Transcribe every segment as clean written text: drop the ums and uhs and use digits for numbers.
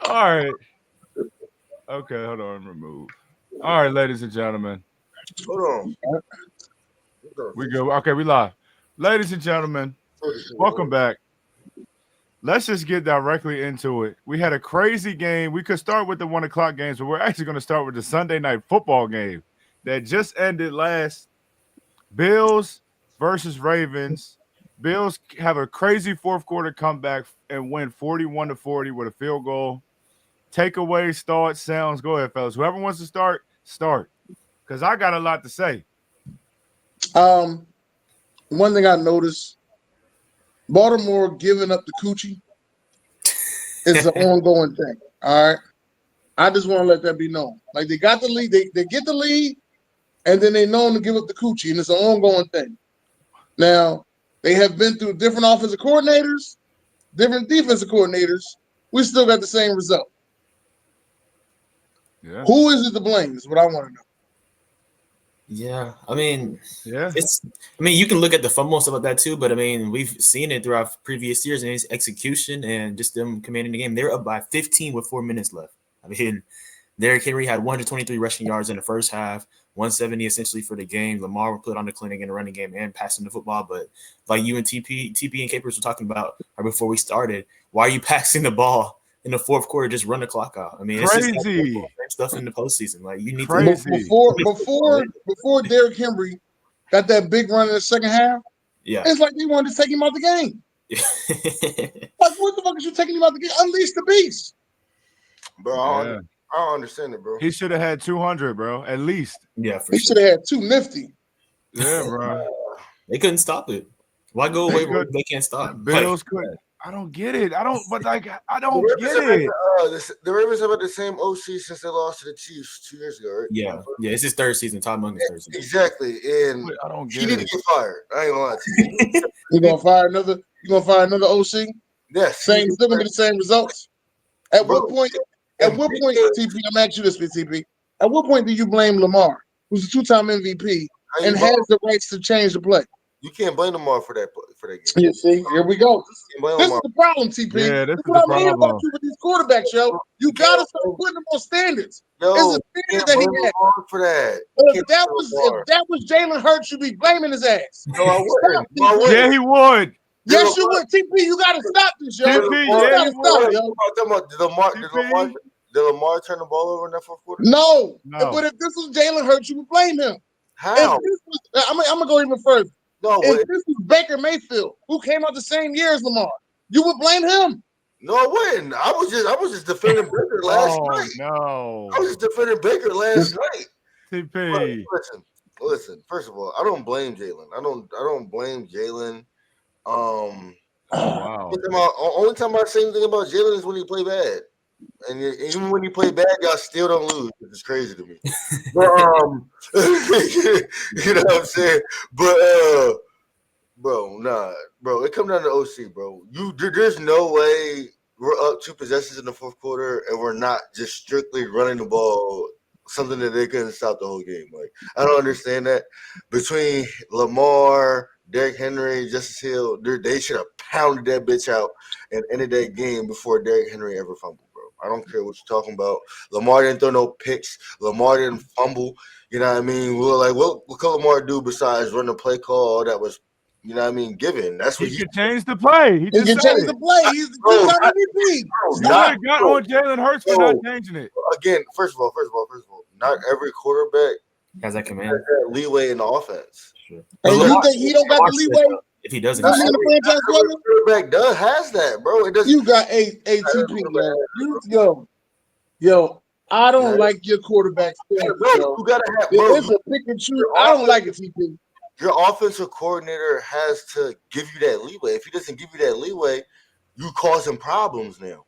All right. Okay, hold on. Remove. All right, ladies and gentlemen. Hold on. We go. Okay, we live. Ladies and gentlemen, welcome back. Let's just get directly into it. We had a crazy game. We could start with the 1 o'clock games, but we're actually going to start with the Sunday night football game that just ended last. Bills versus Ravens. Bills have a crazy fourth quarter comeback and win 41-40 with a field goal. Takeaways, thoughts, sounds. Go ahead, fellas. Whoever wants to start, start. Because I got a lot to say. One thing I noticed, Baltimore giving up the coochie is an ongoing thing. All right. I just want to let that be known. Like they got the lead, they get the lead, and then they known to give up the coochie, and it's an ongoing thing. Now, they have been through different offensive coordinators, different defensive coordinators. We still got the same result. Yeah. Who is it to blame is what I want to know. Yeah, I mean, Yeah. you can look at the fumble stuff like that too, but I mean, we've seen it throughout previous years and his execution and just them commanding the game. They're up by 15 with 4 minutes left. I mean, Derrick Henry had 123 rushing yards in the first half, 170 essentially for the game. Lamar put on the clinic in the running game and passing the football. But like you and TP and Capers were talking about right before we started, why are you passing the ball in the fourth quarter? Just run the clock out. I mean, Crazy. It's just same stuff in the postseason. Like you need Crazy. Before Derrick Henry got that big run in the second half, it's like they wanted to take him out the game. Like, what the fuck is you taking him out the game? Unleash the beast. Bro, I don't understand it, bro. He should have had 200, bro, at least. Yeah, for he sure. should have had 250. Yeah, bro. They couldn't stop it. Why go away when they can't stop? Bills couldn't. I don't get it. I don't get it. The Ravens have had the same OC since they lost to the Chiefs 2 years ago, right? Yeah, it's his third season. Todd Munden's third season. Exactly, and I don't he get need it. to get fired. I ain't gonna lie to you. You gonna fire another OC? Yes. Still gonna be the same results. At what point, TP? I'm asking you this, TP. At what point do you blame Lamar, who's a 2-time MVP and has the rights to change the play? You can't blame Lamar for that game. You see, here we go. This is the problem, TP. Yeah, this is what the I'm hearing problem. about you with these quarterbacks, yo. You gotta start putting them on standards. No, it's a standard that he had. For that. If that was Jalen Hurts, you'd be blaming his ass. No, I wouldn't. Yeah, he would. Yes, you would. TP, you gotta stop this, yo. TP, you gotta stop, yo. Did Lamar turn the ball over in that fourth quarter? No. But if this was Jalen Hurts, you would blame him. How? I'm gonna go even further. No, if this was Baker Mayfield, who came out the same year as Lamar, you would blame him. No, I wouldn't. I was just defending Baker last night. No. I was just defending Baker last night. TP. Listen. First of all, I don't blame Jalen. I don't blame Jalen. Wow. Only time I say anything about Jalen is when he play bad. And even when you play bad, y'all still don't lose, which is crazy to me. But, you know what I'm saying? But bro, it comes down to OC, bro. There's no way we're up 2 possessions in the fourth quarter and we're not just strictly running the ball, something that they couldn't stop the whole game. Like, I don't understand that. Between Lamar, Derrick Henry, Justice Hill, they should have pounded that bitch out and ended that game before Derrick Henry ever fumbled. I don't care what you're talking about. Lamar didn't throw no picks. Lamar didn't fumble. You know what I mean? We were like, what could Lamar do besides run the play call that was, you know what I mean, given? That's what he could change the play. He can change the play. He's the 2-time MVP. You got on Jalen Hurts for not changing it. Again, first of all, not every quarterback has that command. Has that leeway in the offense. Sure. And you think he don't got the leeway? If he doesn't, the quarterback has that, bro. It doesn't. You got ATP, yo. I don't like your quarterback. You gotta have. It's a pick and choose. I don't like it, TP. Your offensive coordinator has to give you that leeway. If he doesn't give you that leeway, you causing problems now.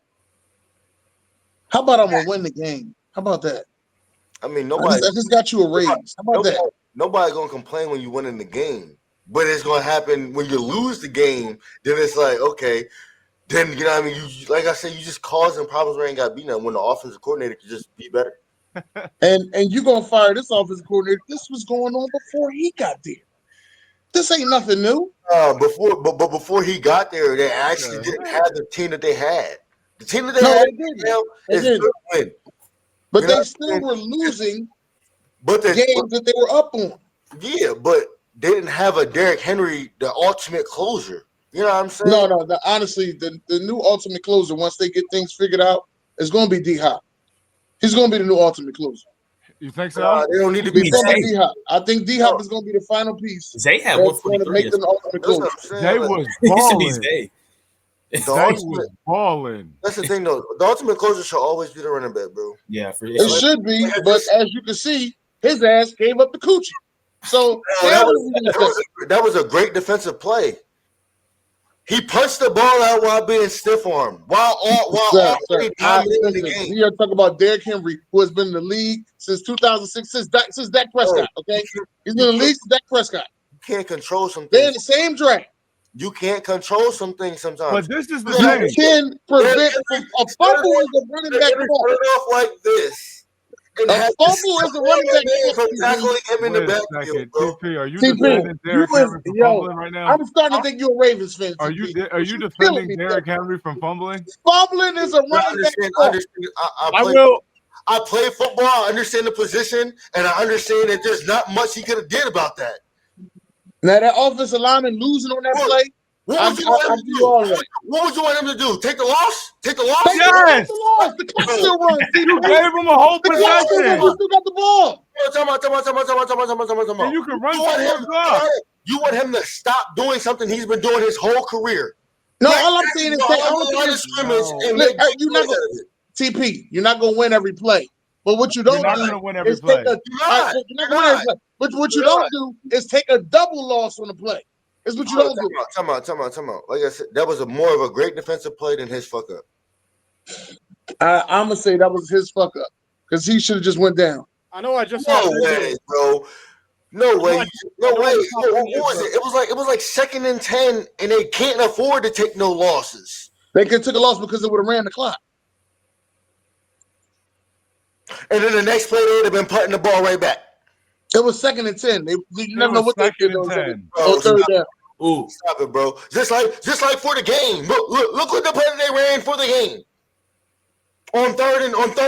How about I'm gonna win the game? How about that? I mean, nobody. I just got you a raise. How about that? Nobody gonna complain when you win in the game. But it's gonna happen when you lose the game. Then it's like, okay, then you know what I mean. You like I said, you just causing problems where you ain't got beat now. When the offensive coordinator could just be better. and you gonna fire this offensive coordinator? This was going on before he got there. This ain't nothing new. Before he got there, they actually didn't have the team that they had. The team that they No, had they didn't. now They is didn't. good win. But You know they what still I'm were losing But the, games that they were up on. yeah, but they didn't have a Derrick Henry, the ultimate closer. You know what I'm saying? No. Honestly, the new ultimate closer, once they get things figured out, is going to be D-Hop. He's going to be the new ultimate closer. You think so? They don't need to I be. mean, It's going to Zay- be D-Hop. I think D-Hop is going to be the final piece Zay had that's going to 143. make them the ultimate That's closer. what I'm saying. They Like, was It should be balling. Zay. the They ultimate, was balling. that's the thing, though. The ultimate closer should always be the running back, bro. Yeah, for It sure. should be, like but this- as you can see, his ass gave up the coochie. So No, now what are we going to say? that was a great defensive play. He punched the ball out while being stiff armed, while already dominating the game. We are talking about Derrick Henry, who has been in the league since 2006, since Dak Prescott. Okay, he's been in the league since Dak Prescott. You can't control some They're in things. the same draft. You can't control some things sometimes. But this is the You thing. can prevent a fumble is a running back Henry ball. put it off like this. And A had fumble to is a running back man ball. from tackling him in the Wait a backfield, second, bro. TP. Are you TP, defending Derrick you is- Henry from yo, fumbling right now? I'm starting to think you're a Ravens fan. Are TP. you You're killing defending me, Derrick man. Henry from fumbling? Fumbling is a I running back understand. ball. I play football. I understand the position, and I understand that there's not much he could have did about that. Now that offensive lineman losing on that play. What would you want him to do? What would you want him to do? Take the loss? Take the loss? Yes! The loss. The clock still runs. You gave him a whole The clock still runs. You possession. still got the ball. Come on. And you can run You want some him, clock. you want him to stop doing something he's been doing his whole career. No, all I'm saying is take all the scrimmage and Look, make you're not gonna TP. You're not gonna win every play. But what you You're don't not do going to win every is play. take a. You're not gonna win every play. But what you don't do is take a double loss on the play. Is what you don't do. Time out. Like I said, that was more of a great defensive play than his fuck up. I'm gonna say that was his fuck up because he should have just went down. I know I just No saw way, bro. No way. What was it? It was like 2nd and 10, and they can't afford to take no losses. They could have took a loss because they would have ran the clock. And then the next play, they would have been putting the ball right back. It was 2nd and 10. You never It know was what they did. 2nd and 10. Oh, third down. Ooh, Stop it, bro. Just like for the game. Look what the play they ran for the game. On third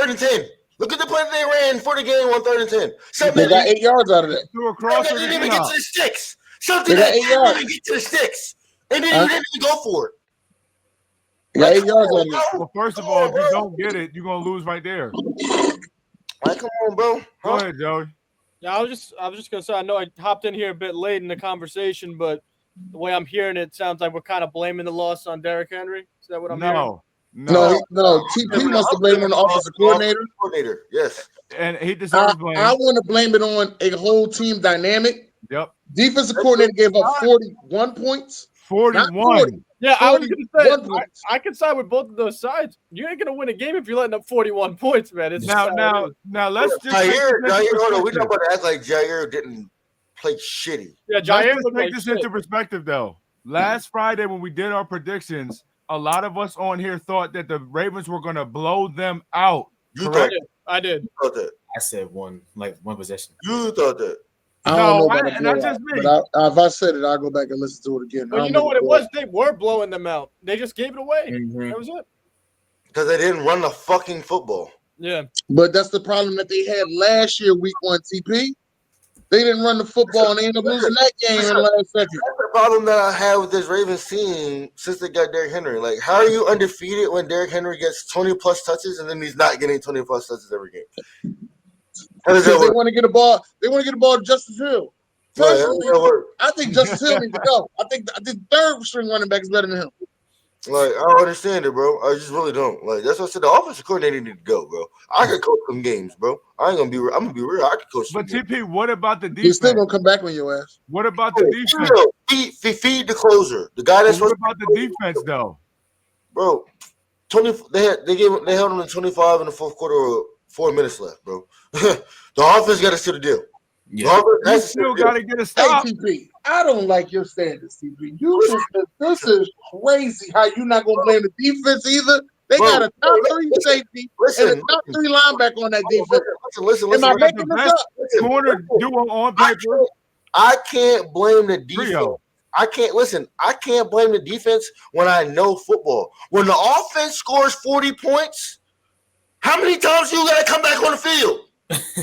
and 10. Look at the play they ran for the game on 3rd and 10. They got 8 yards out of that. Threw a crosser They to didn't even get Enoch. to the sticks. Something They got that 8 didn't yards. even get to the sticks. And then you didn't even go for it. They got 8 yards out of that. Well, first of all, if you don't get it, you're going to lose right there. Like, come on, bro. Go ahead, Joey. Yeah, I was just gonna say I know I hopped in here a bit late in the conversation, but the way I'm hearing it sounds like we're kind of blaming the loss on Derrick Henry. Is that what I'm hearing? No. TP wants to blame it on the offensive coordinator. Yes. And he deserves blame. I want to blame it on a whole team dynamic. Yep. Defensive coordinator gave up 41 points. 41. Yeah, I was gonna say 41 points. I can side with both of those sides. You ain't gonna win a game if you're letting up 41 points, man. It's Now let's just take Jair, this into hold on. We're perspective. not about to act like Jair didn't play shitty. yeah, Let's Jair just looked take like this shit. into perspective, though. Last Friday when we did our predictions, a lot of us on here thought that the Ravens were going to blow them out. You Correct. I did. thought that. I said one possession. You thought that. I don't know No, about and that's just me. but if I said it, I'll go back and listen to it again. But you know what it was? They were blowing them out. They just gave it away. Mhm. That was it. Because they didn't run the fucking football. Yeah. But that's the problem that they had last year, week 1 TP. They didn't run the football and they ended up losing that game in the last second. That's the problem that I have with this Ravens team since they got Derrick Henry. Like, how are you undefeated when Derrick Henry gets 20-plus touches and then he's not getting 20-plus touches every game? How does that Because they work? want to get a ball. They want to get the ball to Justice Hill. How does Personally, that work? I think Justice Hill needs to go. I think the third string running back is better than him. Like, I don't understand it, bro. I just really don't. Like, that's what I said. The offensive coordinator need to go, bro. I could coach some games, bro. I'm gonna be real. I could coach some But games. TP, what about the He's still defense? gonna come back on your ass. What about the defense? Feed the closer. The guy that's What supposed about the defense, though? bro. 20. They held him to 25 in the fourth quarter with 4 minutes left, bro. The offense got to seal the deal. Yeah. You still got to get a stop. Hey, TP, I don't like your standards, TP. This is crazy how you not gonna blame the defense either. They Bro, got a top 3 safety and a Listen, top 3 linebacker on that defense. listen. Am I making The this best up? corner duo on paper. I can't blame the defense. Trio. I can't blame the defense when I know football. When the offense scores 40 points, how many times do you got to come back on the field?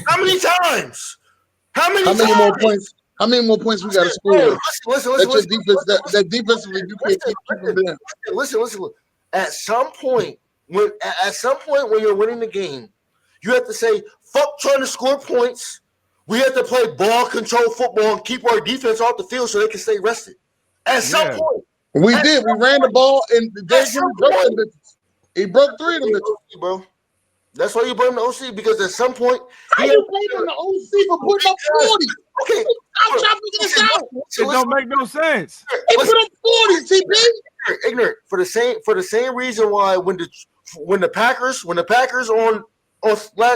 How many times? How many more points? How many more points we got to score? Listen. That defensively, you can't keep them there. Listen. At some point, when you're winning the game, you have to say, "Fuck trying to score points." We have to play ball control football and keep our defense off the field so they can stay rested. At some point. We ran the ball and Derrick Henry broke them bitches. He broke 3 of them bitches. Bro. That's why you blame the OC, because at some point how you blaming the OC for putting up 40? Okay. I'm trying to figure this out. It don't make no sense. He put up 40, TP. Ignorant. For the same reason why when the Packers on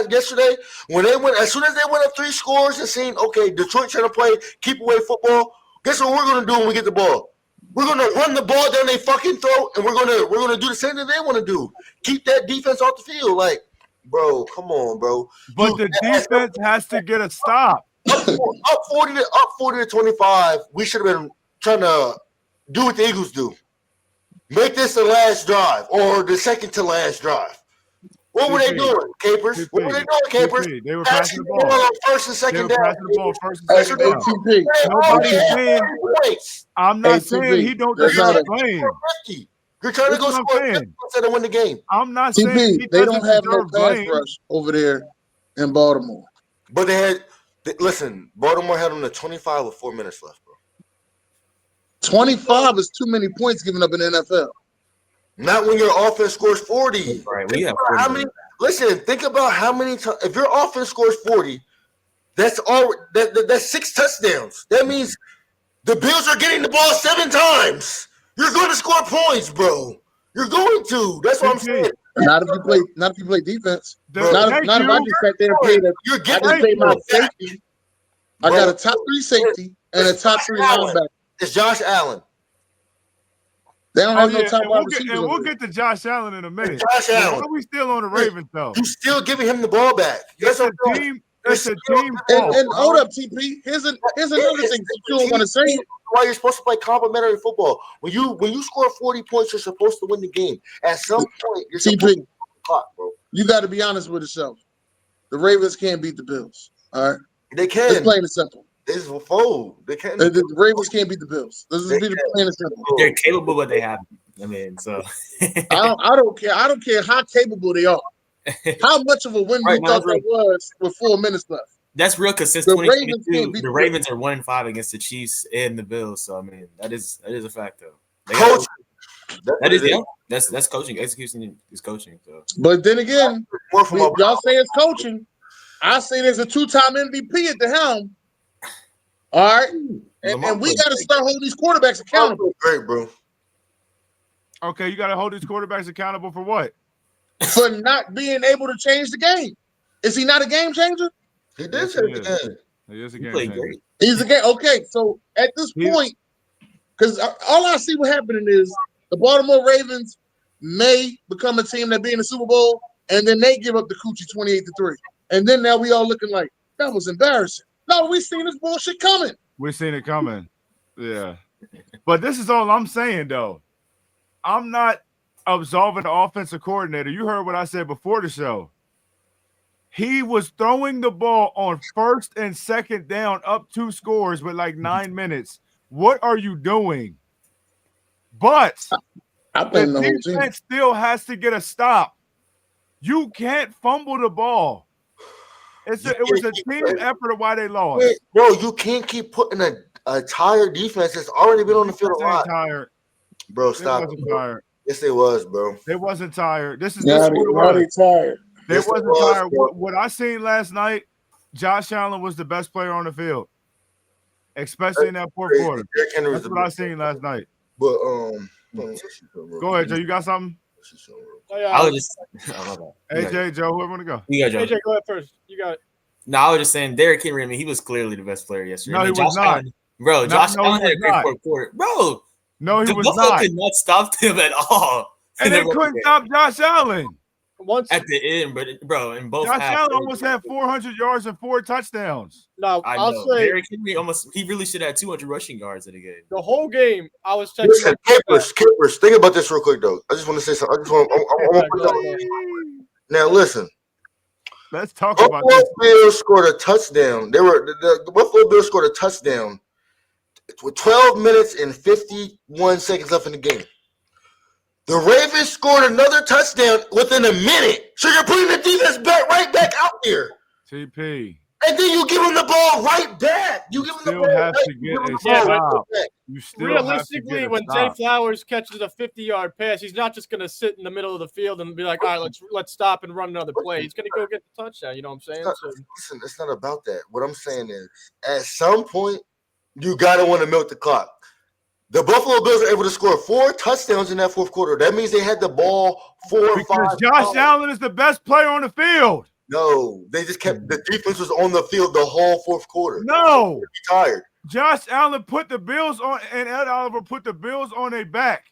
yesterday, as soon as they went up 3 scores and seen, okay, Detroit trying to play keep away football, guess what we're gonna do when we get the ball? We're gonna run the ball down their fucking throat, and we're gonna do the same thing they want to do. Keep that defense off the field. Like, bro, come on, bro. But the defense has to get a stop. Up 40 to 25. We should have been trying to do what the Eagles do. Make this the last drive or the second to last drive. What were they doing, Capers? What were they doing, Capers? They were passing the ball on first and second down. Nobody's saying. I'm not saying he don't deserve blame. You're trying to go score instead of win the game. I'm not saying he they don't have no pass blame. rush over there in Baltimore. But Baltimore had them to 25 with 4 minutes left, bro. 25 is too many points given up in the NFL. Not when your offense scores 40. Right, we have 40. Listen, think about how many times. If your offense scores 40, that's 6 touchdowns. That means the Bills are getting the ball 7 times. You're going to score points, bro. You're going to. That's what I'm saying. Not if you play defense. Not if I just sat there and played my safety. I got a top 3 safety and a top 3 linebacker. It's Josh Allen. They don't have no top wide receivers. And we'll get to Josh Allen in a minute. Josh Allen. Why are we still on the Ravens, though? You still giving him the ball back. It's a team. And hold up, TP. Here's another thing you don't want to say. Why you're supposed to play complimentary football. When you score 40 points, you're supposed to win the game. At some point, you're supposed to win the clock, bro. You got to be honest with yourself. The Ravens can't beat the Bills. All right, they can. It's plain and simple. This will fold. They can't. The Ravens can't beat the Bills. This is plain and simple. They're capable, but they have. I mean, so I don't care. I don't care how capable they are. How much of a win you thought that was with 4 minutes left? That's real, because since 2022, the Ravens are 1-5 against the Chiefs and the Bills. So I mean, that is a fact, though. Coach, that's coaching. Execution is coaching. So. But then again, y'all say it's coaching. I say there's a 2-time MVP at the helm. All right, and we got to start holding these quarterbacks accountable. Great, bro. Okay, you got to hold these quarterbacks accountable for what? For not being able to change the game. Is he not a game changer? He did change the game. He is a game changer. He's a game. Okay, so at this point, because all I see what happening is the Baltimore Ravens may become a team that be in the Super Bowl, and then they give up the coochie 28-3, and then now we all looking like that was embarrassing. No, we seen this bullshit coming. We seen it coming. Yeah, but this is all I'm saying, though. I'm not absolving the offensive coordinator. You heard what I said before the show. He was throwing the ball on first and second down up 2 scores with like 9 minutes. What are you doing? But the defense still has to get a stop. You can't fumble the ball. It was a team effort of why they lost. Bro, you can't keep putting a tired defense that's already been on the field a lot. Tired. Bro, stop. They wasn't tired. Yes, they was, bro. They wasn't tired. This is tired. They wasn't tired. What I seen last night, Josh Allen was the best player on the field, especially in that fourth quarter. That's what I seen last night. But go ahead, Joe. You got something? I was just AJ, Joe, whoever want to go. You got Joe. AJ, go ahead first. You got it. No, I was just saying Derrick Henry. I mean, he was clearly the best player yesterday. No, he was not. Bro, Josh Allen had a great fourth quarter. Bro, no, he was Buffalo not. could not stop him at all. And they couldn't stop Josh Allen. once at the end, but bro, in both Josh halves, Allen almost had 400 yards and 4 touchdowns. no, I I'll know. say Derrick Henry he really should have 200 rushing yards in the game. the whole game I was texting Listen, my Capers, think about this real quick though. I just want to say something. I just want. Now listen. Let's talk about Buffalo this. Bills scored a touchdown. The Buffalo Bills scored a touchdown with 12 minutes and 51 seconds left in the game. The Ravens scored another touchdown within a minute. So you're putting the defense right back out there. TP. And then you give them the ball right back. You give them the Still ball have right to get back. a stop. You still realistically, have to when get a stop. Zay Flowers catches a 50-yard pass, he's not just going to sit in the middle of the field and be like, all right, let's stop and run another play. He's going to go get the touchdown. You know what I'm saying? Listen, it's not about that. What I'm saying is, at some point, you got to want to milk the clock. The Buffalo Bills were able to score 4 touchdowns in that fourth quarter. That means they had the ball 4 or 5 Because Josh Allen is the best player on the field. No, they just kept the defense was on the field the whole fourth quarter. No, tired. Josh Allen put the Bills on, and Ed Oliver put the Bills on their back.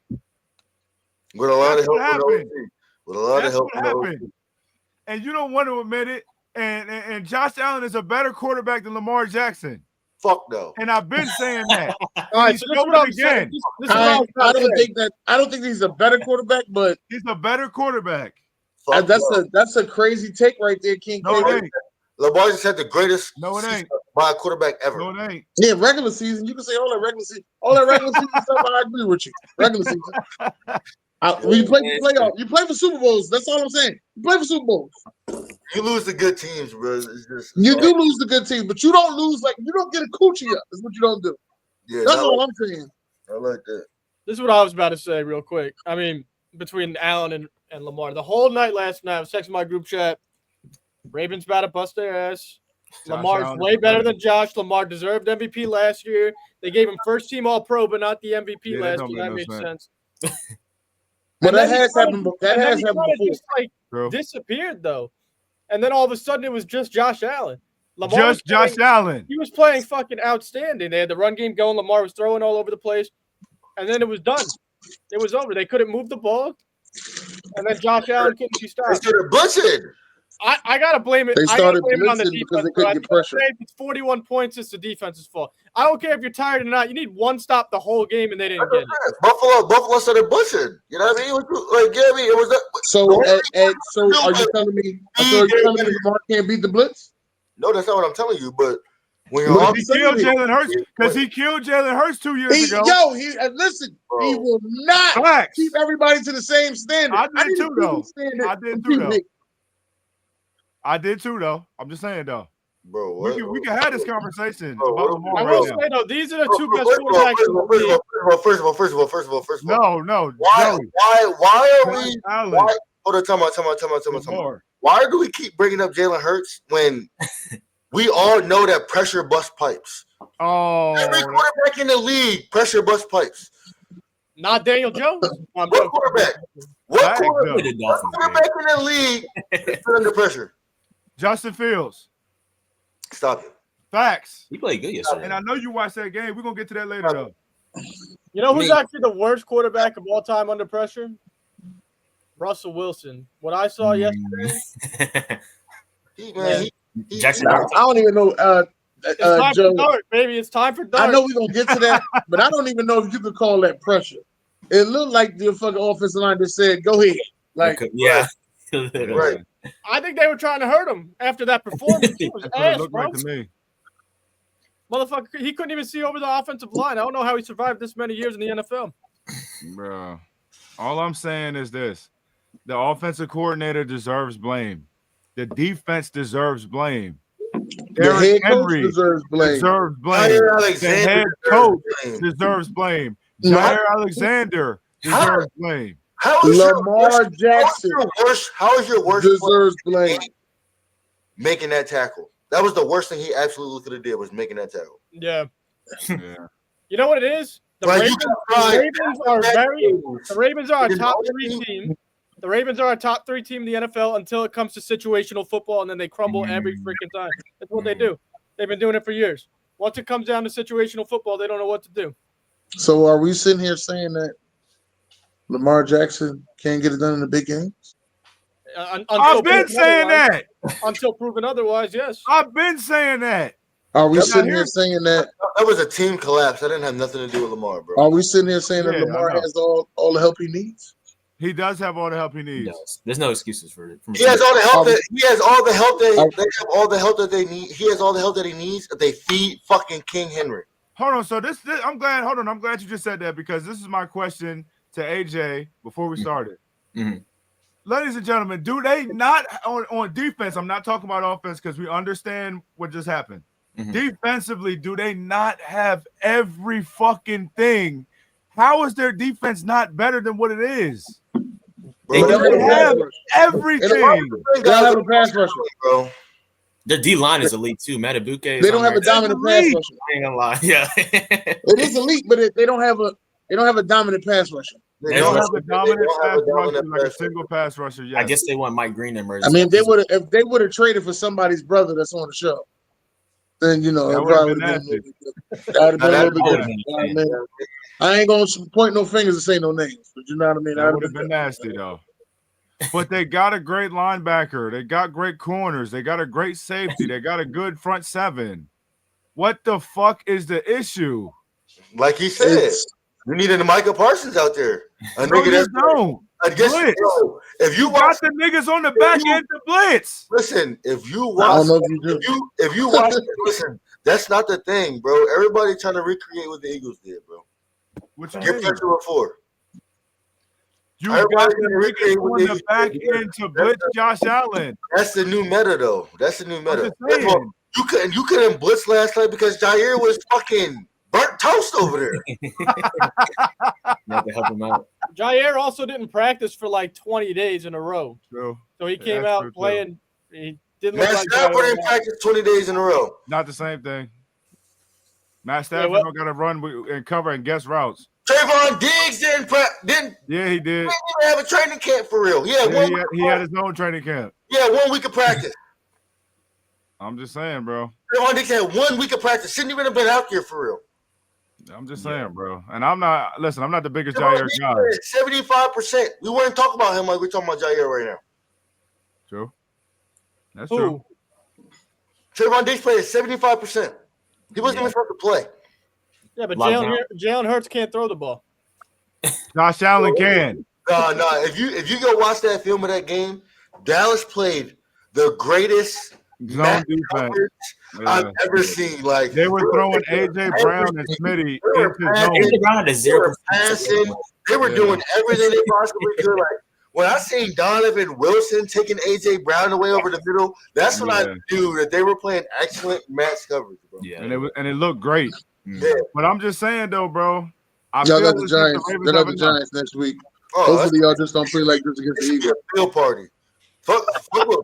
With a lot That's of what help. happened. With a lot That's of help. what happened. And you don't want to admit it. And Josh Allen is a better quarterback than Lamar Jackson. Fuck no. And I've been saying that. All right, so this is what I'm saying. I don't think he's a better quarterback, but he's a better quarterback. That's a crazy take right there, King. No, it ain't. Lamar just had the greatest season by a quarterback ever. No, it ain't. Yeah, regular season. You can say all that regular season. All that regular season stuff, I agree with you. Regular season. When you play for playoffs, you play for Super Bowls. That's all I'm saying. You play for Super Bowls. You lose the good teams, bro. You do lose the good teams, but you don't lose you don't get a coochie up. That's what you don't do. Yeah, that's all I'm saying. I like that. This is what I was about to say real quick. I mean, between Allen and Lamar, the whole night last night, I was texting my group chat. Ravens about to bust their ass. Lamar's way better than Josh. Lamar deserved MVP last year. They gave him first team All Pro, but not the MVP last year. That made sense. But that has happened. That has happened before. Just disappeared though, and then all of a sudden it was just Josh Allen. Josh Allen. He was playing fucking outstanding. They had the run game going. Lamar was throwing all over the place, and then it was done. It was over. They couldn't move the ball, and then Josh Allen couldn't be stopped. They started blitzing. I gotta blame it. They started blame it on the blitzing because defense, they couldn't get pressure. If it's 41 points, it's the defense's fault. I don't care if you're tired or not. You need one stop the whole game, and they didn't get it. Buffalo started blitzing. You know what I mean? It was that. So are you telling me? Lamar can't beat the blitz? No, that's not what I'm telling you. But when he killed Jalen Hurts because he killed Jalen Hurts 2 years ago. Listen, he will not keep everybody to the same standard. I did too, though. I'm just saying, though. Bro, we can have this conversation about Lamar I will say, though, these are the two best quarterbacks. First of all. No. Why are we? Hold on, tell me. Why do we keep bringing up Jalen Hurts when we all know that pressure bust pipes? Oh, every quarterback in the league pressure bust pipes. Not Daniel Jones. What quarterback? What quarterback in the league is under pressure? Justin Fields. Stop it. Facts. He played good yesterday. And I know you watched that game. We're going to get to that later, though. You know who's actually the worst quarterback of all time under pressure? Russell Wilson. What I saw yesterday. Jackson. I don't even know. It's time for dark, baby. It's time for dark. I know we're going to get to that, but I don't even know if you could call that pressure. It looked like the fucking offensive line just said, go ahead. Yeah. Right. I think they were trying to hurt him after that performance. It was ass, bro. Like to me. Motherfucker, he couldn't even see over the offensive line. I don't know how he survived this many years in the NFL. Bro, all I'm saying is this. The offensive coordinator deserves blame. The defense deserves blame. The head coach Henry deserves blame. The head coach deserves blame. Jair Alexander deserves blame. Lamar Jackson how is your worst deserves blame. Making that tackle? That was the worst thing he absolutely could have did was making that tackle. Yeah. You know what it is? The Ravens are a top 3 team. The Ravens are a top 3 team in the NFL until it comes to situational football, and then they crumble every freaking time. That's what they do. They've been doing it for years. Once it comes down to situational football, they don't know what to do. So are we sitting here saying that Lamar Jackson can't get it done in the big games? I've been saying that. Until proven otherwise, yes. I've been saying that. Are we sitting here saying that? That was a team collapse. That didn't have nothing to do with Lamar, bro. Are we sitting here saying that Lamar has all the help he needs? He does have all the help he needs. There's no excuses for it. He has all the help that he has all the help that they have all the help that they need. He has all the help that he needs. They feed fucking King Henry. Hold on. So this I'm glad. Hold on. I'm glad you just said that because this is my question to AJ before we started. Mm-hmm. Ladies and gentlemen, do they not on defense? I'm not talking about offense because we understand what just happened. Mm-hmm. Defensively, do they not have every fucking thing? How is their defense not better than what it is? They don't have everything. They don't have a pass rusher, bro. Their D line is elite too. Matabuke. They don't have a dominant pass rusher. I ain't gonna lie. Yeah, it is elite, but they don't have a dominant pass rusher. They don't have a dominant pass rusher, like a single pass rusher. Yes. I guess they want Mike Green emergency. I mean, if they would have traded for somebody's brother that's on the show, then it probably would have been a little bit different. I ain't gonna point no fingers and say no names, but you know what I mean. That would have been nasty though. But they got a great linebacker. They got great corners. They got a great safety. They got a good front seven. What the fuck is the issue? Like he said, you needed a Micah Parsons out there. A nigga that's I guess if you got the niggas on the back end to blitz. Listen, if you watch, if you watch, listen, that's not the thing, bro. Everybody trying to recreate what the Eagles did, bro. What you Get mean? pressure before. You got the niggas on the back end to blitz Josh Allen. That's the new meta, though. That's the new meta. You couldn't blitz last night because Jair was fucking burnt toast over there. You have to help him out. Jair also didn't practice for like 20 days in a row. True. So he came out playing. He didn't look like Stafford didn't practice 20 days in a row. Not the same thing. Matt Stafford don't got to run and cover and guess routes. Trayvon Diggs didn't. Yeah, he did. He didn't have a training camp for real. He had his own training camp. Yeah, 1 week of practice. I'm just saying, bro. Trayvon Diggs had 1 week of practice. Shouldn't even have been out there for real. I'm just saying, bro. And I'm not the biggest Jair guy. 75%. We weren't talking about him like we're talking about Jair right now. True. That's true. Trayvon Diggs played at 75%. He wasn't even supposed to play. Yeah, but Jalen Hurts can't throw the ball. Josh Allen can. No. If you go watch that film of that game, Dallas played the greatest zone defense I've ever seen. Like they were throwing AJ Brown and Smitty into zone. AJ Brown had a passing. They were doing everything they possibly could. Like when I seen Donovan Wilson taking AJ Brown away over the middle, that's when I knew that they were playing excellent match coverage, bro. Yeah, and it looked great. Yeah. But I'm just saying though, bro. Y'all got the Giants. Y'all got the Giants next week. Hopefully, y'all just don't play like this against the Eagles. Field party. Fuck with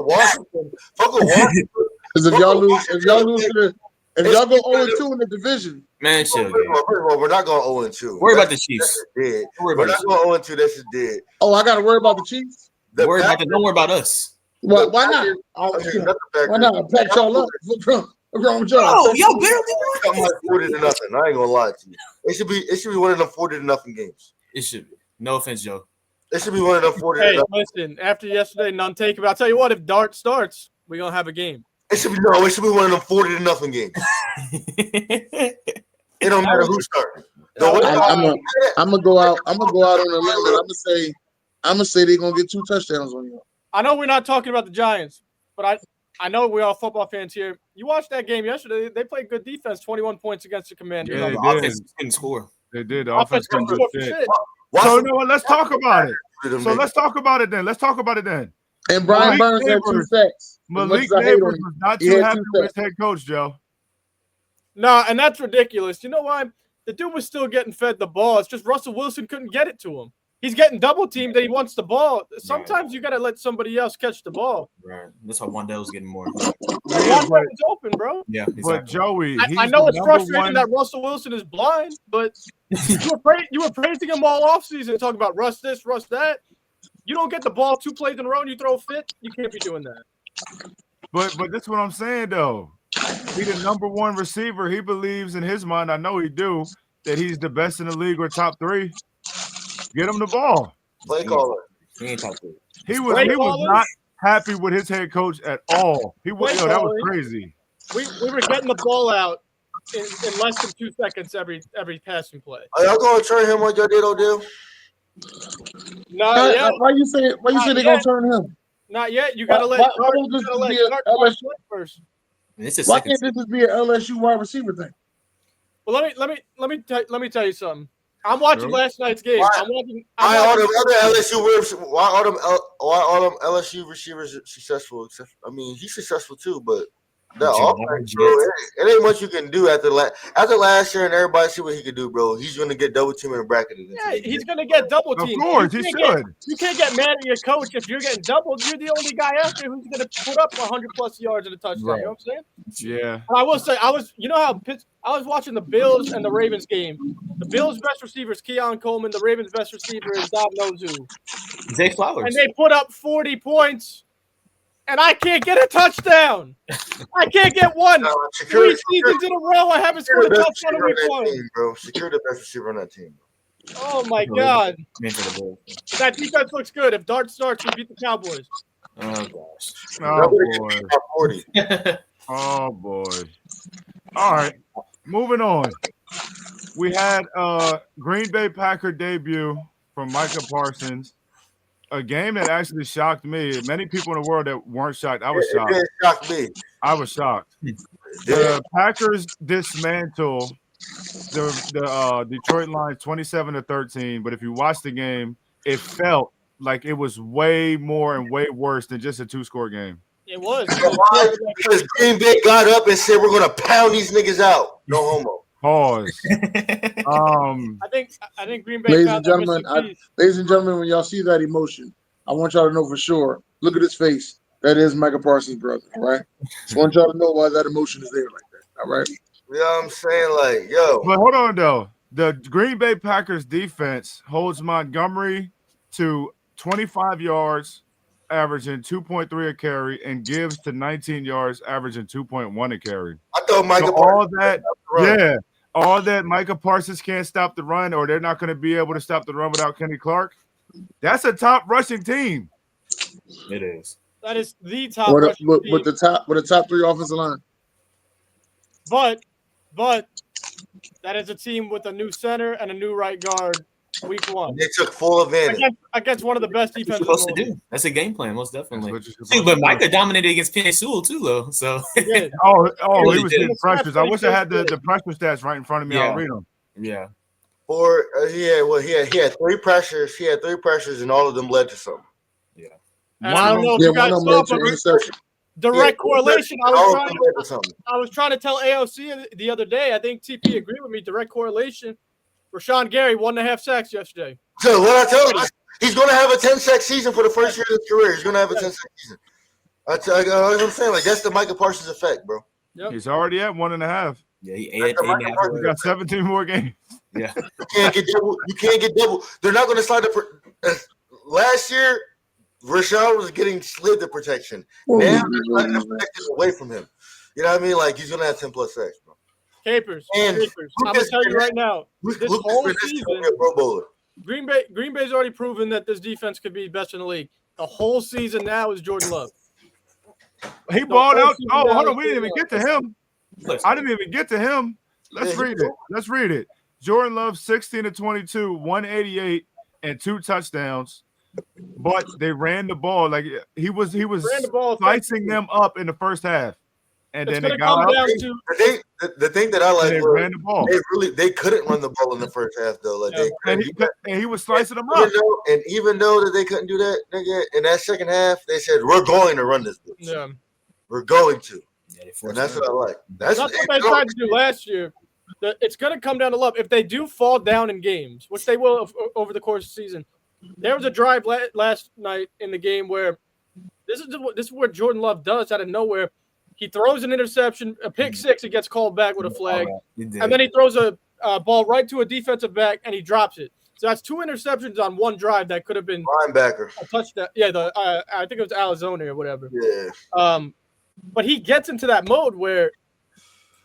Washington. Fuck with Washington. Because if y'all go 0-2 in the division, man, shit. We're not going 0-2. Worry about the Chiefs. We're not going 0-2. That's just dead. Oh, I got to worry about the Chiefs. Don't worry about us. Why not? Why not? Pack y'all up. What's wrong with y'all? Oh, y'all barely won. 40-0. I ain't gonna lie to you. It should be one of them 40-0 games. It should be. No offense, Joe. It should be one of them 40-0. Hey, listen. After yesterday, none taken. But I'll tell you what. If Dart starts, we're gonna have a game. It should be one of them 40-0 games. It don't matter who starts. I'm gonna go out. I'm gonna go out on a limb and I'm gonna say they're gonna get 2 touchdowns on you. I know we're not talking about the Giants, but I know we're all football fans here. You watched that game yesterday. They played good defense, 21 points against the Commanders. Yeah, the offense didn't score. They did. The offense couldn't do shit. So you know what? Let's talk about it. Let's talk about it then. And Brian Burns had 2 sacks. Malik Neighbors was not too happy with his head coach, Joe. No, and that's ridiculous. You know why? The dude was still getting fed the ball. It's just Russell Wilson couldn't get it to him. He's getting double teamed and he wants the ball. Sometimes you got to let somebody else catch the ball. Right. That's how Wandell's getting more. Wandell's open, bro. Yeah, exactly. But Joey, I know it's frustrating that Russell Wilson is blind, but you were praising him all offseason, talking about Russ this, Russ that. You don't get the ball 2 plays in a row and you throw a fit. You can't be doing that. But that's what I'm saying though. He's the number 1 receiver. He believes in his mind. I know he do that he's the best in the league or top 3. Get him the ball. Play caller. He ain't top 3. He was not happy with his head coach at all. That was crazy. We were getting the ball out in less than 2 seconds every passing play. Are y'all gonna turn him like y'all did Odell? Not yet. Why you say they're gonna turn him? Not yet. You gotta let Dart first. Why can't this just be an LSU wide receiver thing? Well, let me tell you something. I'm watching last night's game. Why all them LSU receivers successful? I mean, he's successful too, but that offense, bro, it ain't much you can do after last year, and everybody see what he can do, bro. He's gonna get double teamed in the bracket. Yeah, he's gonna get double teamed. Of course, he should. You can't get mad at your coach if you're getting doubled. You're the only guy out there who's gonna put up 100+ yards in a touchdown. Right. You know what I'm saying? Yeah. And I will say, I was watching the Bills and the Ravens game. The Bills' best receiver is Keon Coleman. The Ravens' best receiver is God knows who. Zay Flowers. And they put up 40 points. And I can't get a touchdown. I can't get one. 3 seasons in a row, I haven't scored a touchdown in week 1. Bro, secure the best receiver on that team. Oh my God! That defense looks good. If Dart starts, we beat the Cowboys. Oh gosh. Oh boy. Oh boy. All right. Moving on. We had Green Bay Packer debut from Micah Parsons. A game that actually shocked me. Many people in the world that weren't shocked. I was shocked. It shocked me. I was shocked. The Packers dismantle the Detroit Lions 27-13. But if you watch the game, it felt like it was way more and way worse than just a 2-score game. It was. Because Green Bay got up and said, we're going to pound these niggas out. No homo. Pause. I think Green Bay. Ladies and gentlemen, when y'all see that emotion, I want y'all to know for sure. Look at his face. That is Micah Parsons' brother. All right. Just want y'all to know why that emotion is there like that. All right. You know what I'm saying? Like, yo. But hold on though. The Green Bay Packers defense holds Montgomery to 25 yards, averaging 2.3 a carry, and Gibbs to 19 yards, averaging 2.1 a carry. I thought Micah Parsons all that Micah Parsons can't stop the run, or they're not going to be able to stop the run without Kenny Clark. That's a top rushing team. It is. That is the top rushing team. With the top 3 offensive line. But that is a team with a new center and a new right guard. Week 1, they took full advantage against one of the best defenses. That's supposed to do. That's a game plan, most definitely. But Micah dominated against Penny Sewell too, though. So he was getting pressures. I wish I had the pressure stats right in front of me. I'll read them. Yeah. Or he had 3 pressures. He had 3 pressures, and all of them led to something. Yeah. And I don't know if you guys saw, but direct correlation. I was trying to tell AOC the other day. I think TP agreed with me. Direct correlation. Rashawn Gary 1.5 sacks yesterday. So what I tell him, he's going to have a 10-sack season for the first year of his career. He's going to have a 10-sack season. I'm saying, like, that's the Micah Parsons effect, bro. Yep. He's already at 1.5. Yeah, he got 17 more games. Yeah, you can't get double. They're not going to slide last year, Rashawn was getting slid the protection. Now they're trying to protect it away from him. You know what I mean? Like, he's going to have 10+ sacks, bro. Capers. I'm going to tell you right now, this whole season, Green Bay's already proven that this defense could be best in the league. The whole season now is Jordan Love. He balled out. Oh, hold on. We didn't even get to him. I didn't even get to him. Let's read it. Jordan Love, 16-22, 188, and 2 touchdowns. But they ran the ball. Like he was slicing them up in the first half. And then it got out. The thing that I like ran the ball. They couldn't run the ball in the first half though. Like he was slicing them up. Even though that they couldn't do that, nigga, in that second half, they said we're going to run this bitch. Yeah, we're going to. And that's what I like. That's what they tried to do last year. It's going to come down to Love. If they do fall down in games, which they will over the course of the season, there was a drive last night in the game where this is what Jordan Love does out of nowhere. He throws an interception, a pick 6, it gets called back with a flag. And then he throws a ball right to a defensive back, and he drops it. So that's 2 interceptions on one drive that could have been linebacker. A touchdown. Yeah, I think it was Arizona or whatever. Yeah. But he gets into that mode where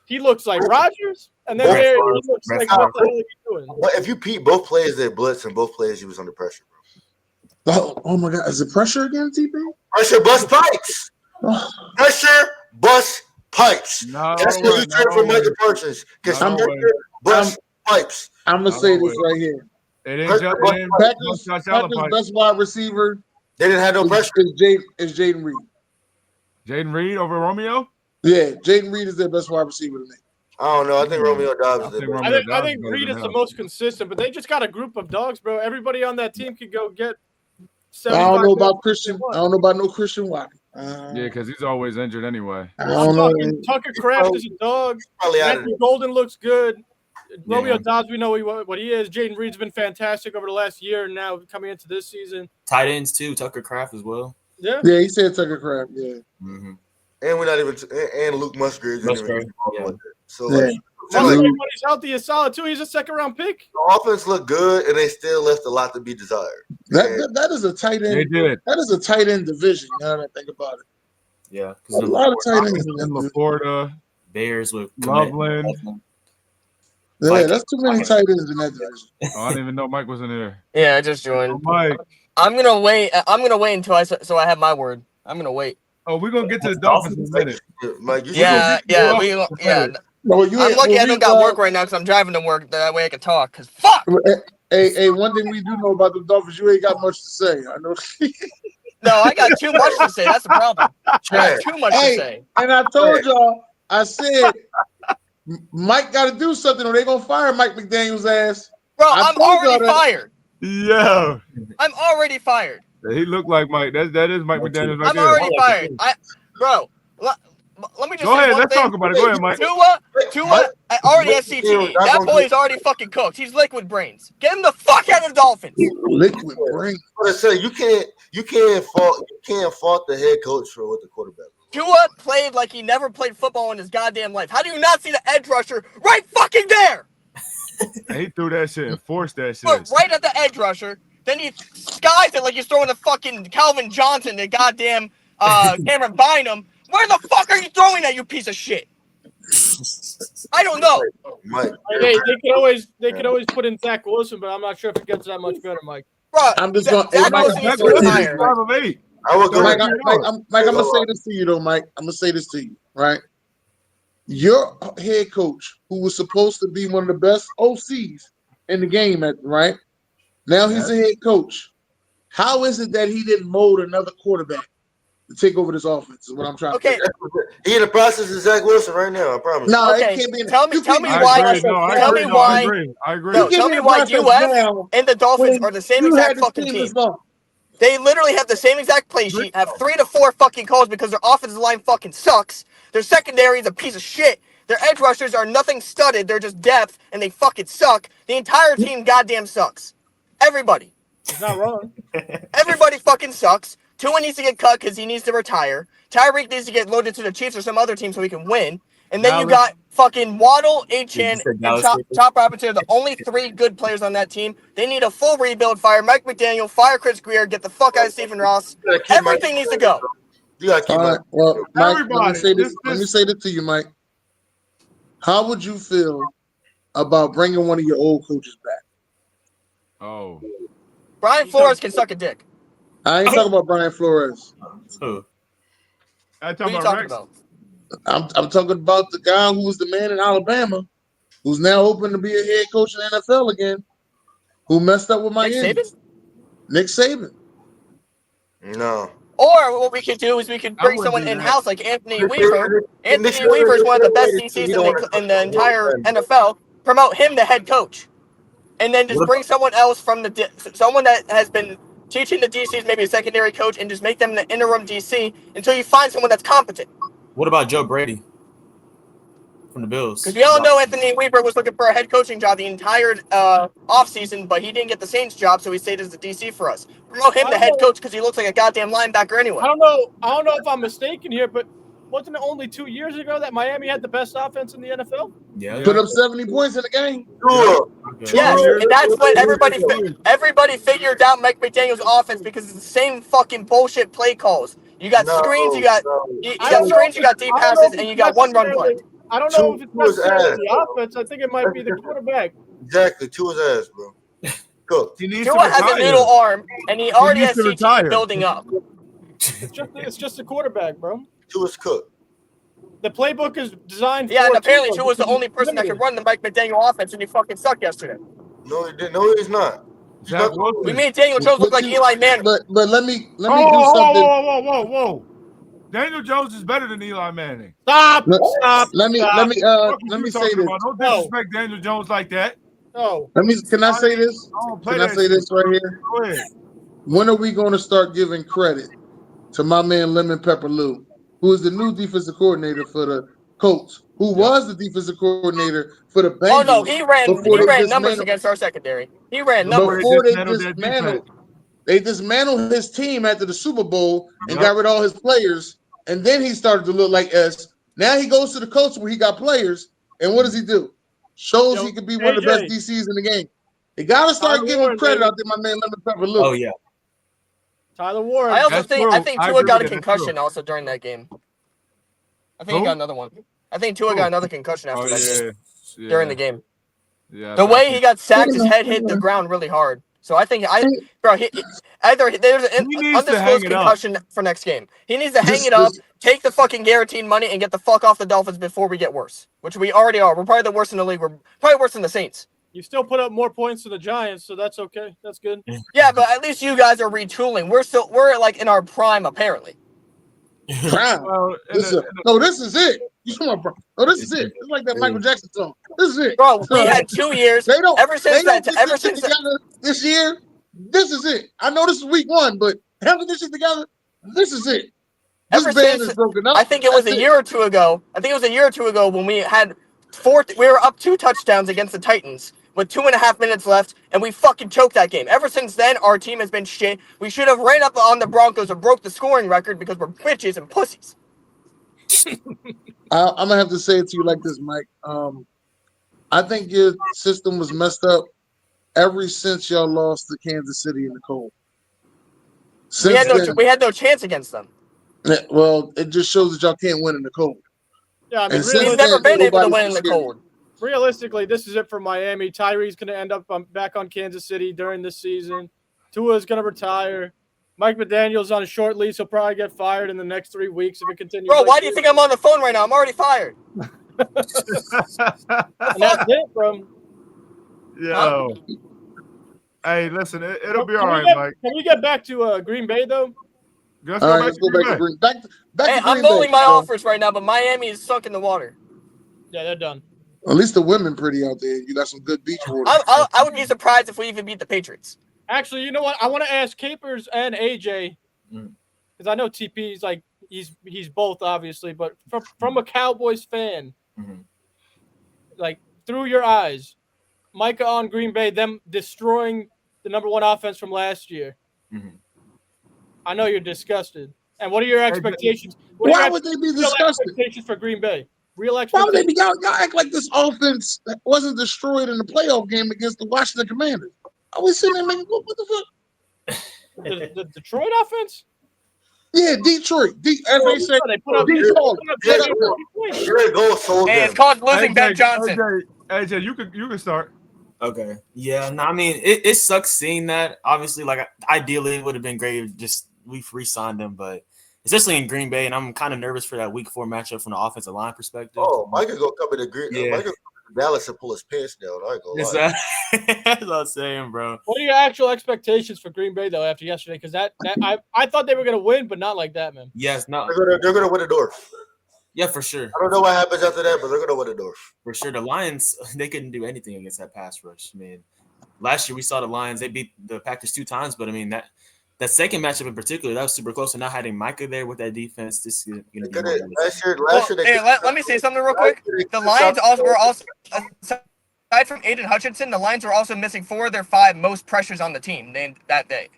he looks like Rodgers, and then he looks like what the hell are you doing? If you peep both plays, they blitz, and both plays he was under pressure, bro. Oh my God, is it pressure again, TP? Pressure bust pipes. Pressure bust pipes. That's what you turn for Michael Parsons. Because pressure bust pipes. I'm gonna say this right here. Packers' best wide receiver. They didn't have no pressure. Is Jaden Reed. Jaden Reed over Romeo? Yeah, Jaden Reed is their best wide receiver to me. I don't know. I think Romeo Dobbs is the best. I think Reed is the most consistent, but they just got a group of dogs, bro. Everybody on that team could go get. I don't know about Christian. I don't know about no Christian Watkins. Yeah, because he's always injured anyway. I don't know. Tucker Kraft is a dog. Anthony Golden looks good. Romeo Dobbs, we know what he is. Jaden Reed's been fantastic over the last year, and now coming into this season. Tight ends too, Tucker Kraft as well. Yeah, he said Tucker Kraft. Yeah, and we're not even and Luke Musgrave. So when he's healthy is solid too. He's a second-round pick. The offense looked good, and they still left a lot to be desired. That is a tight end. They did. That is a tight end division. Now that I think about it. Yeah, a lot of tight ends in Florida. Bears with Loveland. Yeah, that's too many tight ends in that division. I didn't even know Mike was in there. Yeah, I just joined. Mike. I'm gonna wait until I have my word. I'm gonna wait. Oh, we're gonna get to the Dolphins in a minute. Mike, yeah. No, I'm lucky I don't got work right now because I'm driving to work. That way I can talk. Cause fuck. Hey, one thing we do know about the Dolphins, you ain't got much to say. I know. No, I got too much to say. That's the problem. I got too much to say. And I told y'all, I said, Mike got to do something or they gonna fire Mike McDaniel's ass. Bro, I'm already fired. Yeah. I'm already fired. He looked like Mike. That is Mike McDaniel's right I'm there. already fired. Let me just go say ahead. one Let's thing. talk about it. Go ahead, Mike. Tua, I already SCT. That boy's already fucking cooked. He's liquid brains. Get him the fuck out of the Dolphins. Liquid brains. I say you can't fault the head coach for what the quarterback. Tua played like he never played football in his goddamn life. How do you not see the edge rusher right fucking there? He threw that shit and forced that shit. But right at the edge rusher. Then he skies it like he's throwing a fucking Calvin Johnson to goddamn Cameron Bynum. Where the fuck are you throwing that, you piece of shit? I don't know. Mike. They could always put in Zach Wilson, but I'm not sure if it gets that much better, Mike. Bro, I'm just going. Zach Wilson needs to retire. Mike, I'm gonna say this to you though, Mike. I'm gonna say this to you, right? Your head coach, who was supposed to be one of the best OCs in the game, right? Now he's a head coach. How is it that he didn't mold another quarterback to take over this offense? Is what I'm trying to say. He in the process of Zach Wilson right now, I promise. No, okay. it can't be. Tell me why. I agree. Tell me why UF and the Dolphins are the same exact fucking team. They literally have the same exact play sheet, have 3 to 4 fucking calls because their offensive line fucking sucks. Their secondary is a piece of shit. Their edge rushers are nothing studded. They're just depth, and they fucking suck. The entire team goddamn sucks. Everybody. He's not wrong. Everybody fucking sucks. Tua needs to get cut because he needs to retire. Tyreek needs to get loaded to the Chiefs or some other team so he can win. And then you got fucking Waddle, Achane, and Chop Robinson are the only 3 good players on that team. They need a full rebuild. Fire Mike McDaniel, fire Chris Greer, get the fuck out of Stephen Ross. Everything needs to go. You gotta keep well, Mike, let me say this to you, Mike. How would you feel about bringing one of your old coaches back? Oh. Brian Flores can suck a dick. I ain't talking about Brian Flores. Who? What are you talking about? I'm talking about the guy who was the man in Alabama, who's now open to be a head coach in the NFL again, who messed up with Miami. Nick Saban. No. Or what we could do is we could bring someone in-house like Anthony Weaver. Anthony Weaver is one of the best DCs in the entire NFL. Promote him to head coach. And then just bring someone else from someone that has been teaching the DCs, maybe a secondary coach, and just make them the interim DC until you find someone that's competent. What about Joe Brady from the Bills? Because we all know Anthony Weaver was looking for a head coaching job the entire offseason, but he didn't get the Saints job, so he stayed as the DC for us. Promote him the head coach because he looks like a goddamn linebacker anyway. I don't know if I'm mistaken here, but wasn't it only 2 years ago that Miami had the best offense in the NFL? Yeah. Put up 70 points in the game. Sure. Yes, and that's when everybody figured out Mike McDaniel's offense because it's the same fucking bullshit play calls. You got screens, you got screens, you got deep passes, and you got one run play. I don't know if it's necessarily the offense. I think it might be the quarterback. Exactly, to his ass, bro. cooked. He needs Tua to has a retire. noodle arm, and he already needs has to CTE retire. building up. It's just a quarterback, bro. Tua's cooked. The playbook is designed Yeah, for and apparently Tua, Tua was the because only he's person that limited. could run the Mike McDaniel offense, and he fucking sucked yesterday. No, he didn't. No, he's not. He's Zach not. Wilson. We made Daniel Jones look like Eli Manning. But let me do Whoa, something. whoa. Daniel Jones is better than Eli Manning. Stop. Let me What you say talking this. about? Don't disrespect Daniel Jones like that. No. Can I say this? Can I say this right here? Go ahead. When are we going to start giving credit to my man Lemon Pepper Lou, who is the new defensive coordinator for the Colts, who was the defensive coordinator for the Bengals? Oh no, he ran numbers against our secondary. He ran numbers before they dismantled. They dismantled his team after the Super Bowl and got rid of all his players, and then he started to look like us. Now he goes to the Colts where he got players, and what does he do? Shows he could be one of the best DCs in the game. They gotta start giving credit out to my man Lemon Pepper Lou. Oh yeah. Tyler Warren. I think Tua got a concussion also during that game. I think he got another one. I think Tua got another concussion after that game, during the game. Yeah. The way he got sacked, his head hit the ground really hard. So I think either there's an undisclosed concussion for next game. He needs to hang it up, take the fucking guaranteed money, and get the fuck off the Dolphins before we get worse, which we already are. We're probably the worst in the league. We're probably worse than the Saints. You still put up more points than the Giants, so that's okay. That's good. Yeah, but at least you guys are retooling. We're like in our prime apparently. Prime. This is it. No, this is it. It's like that Michael Jackson song. This is it. Bro, we had 2 years. Ever since this year, this is it. I know this is week 1, but having this shit together, this is it. This band is broken up. I think it was a year or two ago. When we had we were up 2 touchdowns against the Titans with 2.5 minutes left, and we fucking choked that game. Ever since then, our team has been shit. We should have ran up on the Broncos or broke the scoring record because we're bitches and pussies. I'm gonna have to say it to you like this, Mike. I think your system was messed up ever since y'all lost to Kansas City in the cold. We had no chance against them. Well, it just shows that y'all can't win in the cold. Yeah, I mean, we've never been able to win in the cold. Realistically, this is it for Miami. Tyree's going to end up back on Kansas City during this season. Tua's going to retire. Mike McDaniel's on a short lease. He'll probably get fired in the next 3 weeks if it continues. Bro, why do you think I'm on the phone right now? I'm already fired. And that's it, bro. Yeah. Hey, listen, it'll be all right, Mike. Can we get back to Green Bay, though? Let's go back to Green Bay. Hey, I'm bowling my offers right now, but Miami is sunk in the water. Yeah, they're done. At least the women pretty out there. You got some good beach water. I would be surprised if we even beat the Patriots. Actually, you know what? I want to ask Capers and AJ, because I know TP is like he's both obviously, but from a Cowboys fan, like through your eyes, Micah on Green Bay, them destroying the #1 offense from last year. I know you're disgusted. And what are your expectations? Why would they be disgusted? Expectations for Green Bay. Real Why expectations. would they be? Y'all act like this offense wasn't destroyed in the playoff game against the Washington Commanders. I was sitting there making, what the fuck? The Detroit offense? Yeah, Detroit. As they say, Detroit. Hey, it's called losing Ben Johnson. AJ, you can start. Okay. Yeah. No, I mean, it sucks seeing that. Obviously, like ideally, it would have been great if just we re-signed him, but especially in Green Bay, and I'm kind of nervous for that Week 4 matchup from the offensive line perspective. Oh, Mike could go come into Green. Yeah. Mike could come to Dallas and pull his pants down. I ain't gonna lie. That's what I'm saying, bro. What are your actual expectations for Green Bay though after yesterday? Because I thought they were gonna win, but not like that, man. Yes, no. They're gonna win the door. Yeah, for sure. I don't know what happens after that, but they're gonna win the door. For sure. The Lions, they couldn't do anything against that pass rush. I mean, last year we saw the Lions, they beat the Packers 2 times, but I mean that second matchup in particular, that was super close. And not having Micah there with that defense, this is gonna be last year let me say something real quick. The Lions were also aside from Aiden Hutchinson, the Lions were also missing 4 of their 5 most pressures on the team that day.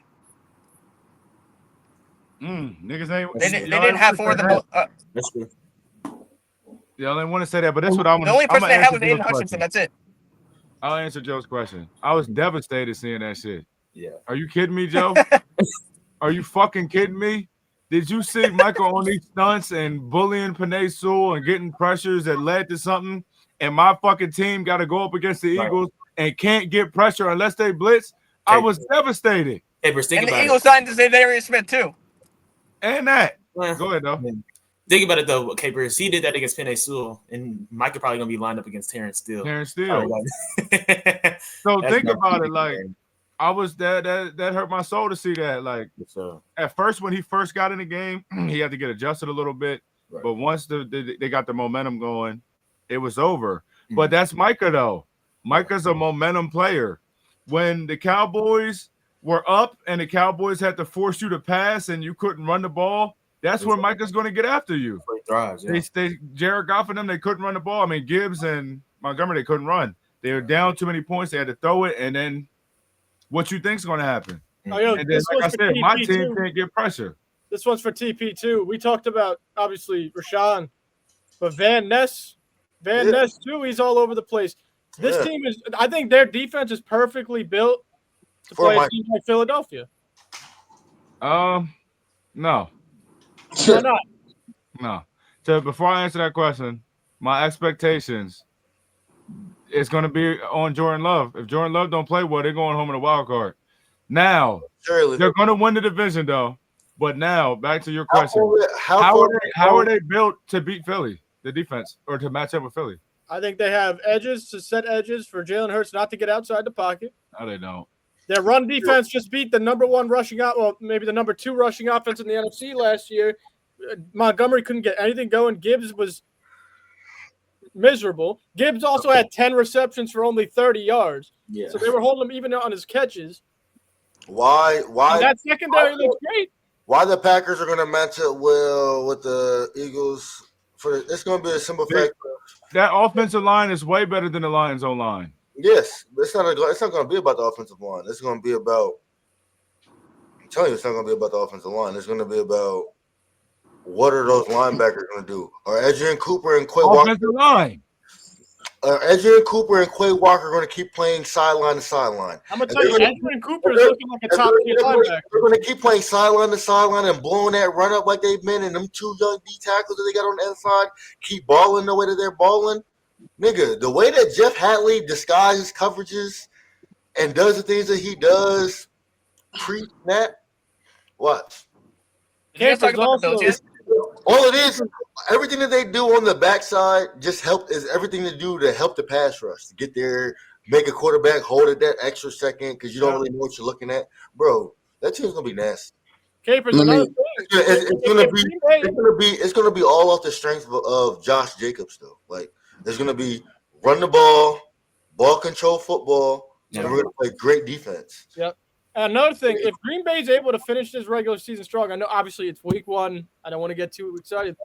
Niggas ain't. They didn't have 4 of the most. That's true. Y'all didn't want to say that, but that's what I'm. The only person they had was Aiden Hutchinson. That's it. I'll answer Joe's question. I was devastated seeing that shit. Yeah. Are you kidding me, Joe? Are you fucking kidding me? Did you see Michael on these stunts and bullying Penei Sewell and getting pressures that led to something? And my fucking team got to go up against the Eagles and can't get pressure unless they blitz. I was devastated. Capers, think And the about Eagles signed Zadarius Smith too. And that. Well, Go ahead, though. Think about it though, Capers. He did that against Penei Sewell, and Micah probably gonna be lined up against Terrence Steele. Terrence Steele. So That's think not about it. good, Like, man. I was that hurt my soul to see that. Like, So, at first when he first got in the game, he had to get adjusted a little bit. Right. But once they got the momentum going, it was over. But that's Micah though. Micah's a momentum player. When the Cowboys were up and the Cowboys had to force you to pass and you couldn't run the ball, that's where Micah's going to get after you. he thrives, yeah. They Jared Goff and them, they couldn't run the ball. I mean, Gibbs and Montgomery, they couldn't run. They were down too many points. They had to throw it, and then what you think's going to happen? Oh, yo, And then, like I said, my team too. can't get pressure. This one's for TP too. We talked about obviously Rashawn, but Van Ness too. He's all over the place. This team is. I think their defense is perfectly built to play a team like Philadelphia. No. Why not? No. So before I answer that question, my expectations is going to be on Jordan Love. If Jordan Love don't play well, they're going home in a wild card. Now, they're going to win the division, though. But now, back to your question. How are they built to beat Philly, the defense, or to match up with Philly? I think they have edges to set edges for Jalen Hurts not to get outside the pocket. No, they don't. Their run defense just beat the number one rushing out, well, maybe the number two rushing offense in the NFC last year. Montgomery couldn't get anything going. Gibbs was miserable. Gibbs also had 10 receptions for only 30 yards. Yeah. So they were holding him even on his catches. Why? And that secondary looks great. Why the Packers are going to match up well with the Eagles? It's going to be a simple fact. That offensive line is way better than the Lions' own line. Yes, it's not going to be about the offensive line. It's going to be about. I'm telling you, it's not going to be about the offensive line. It's going to be about what are those linebackers going to do? Are Adrian Cooper and Quay Walker? Line. Adrian Cooper and Quay Walker are going to keep playing sideline to sideline. I'm going to tell you, Adrian Cooper is looking like a top-tier linebacker. They're going to keep playing sideline to sideline and blowing that run up like they've been. And them two young D tackles that they got on the inside keep balling the way that they're balling. Nigga, the way that Jeff Hadley disguises coverages and does the things that he does pre-snap, watch. All it is, everything that they do on the backside is everything to do to help the pass rush, to get there, make a quarterback hold it that extra second because you don't really know what you're looking at. Bro, that team's going to be nasty. Capers, another thing. It's gonna be all off the strength of Josh Jacobs, though. Like, there's gonna be run the ball control football, and we're gonna play great defense. Yep. And another thing, if Green Bay is able to finish this regular season strong, I know obviously it's week one. I don't want to get too excited.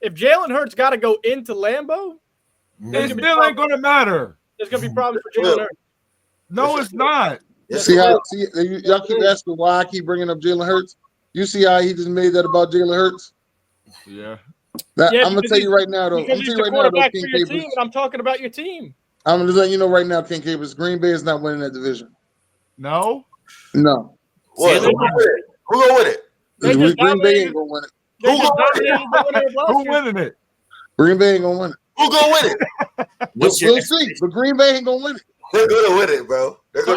If Jalen Hurts got to go into Lambeau, it still ain't going to matter. There's going to be problems for Jalen Hurts. No, it's not. Y'all keep asking why I keep bringing up Jalen Hurts. You see how he just made that about Jalen Hurts? Yeah. I'm going to tell you right now, though. Because he's the quarterback for your team, and I'm talking about your team. I'm just letting you know right now, KingCapers, Green Bay is not winning that division. No? No. What? Who going to win it? Green Bay ain't going to win it. Who winning it? Green Bay ain't going to win it. Who going to win it? We'll see. But Green Bay ain't going to win it. They're going to win it, bro. So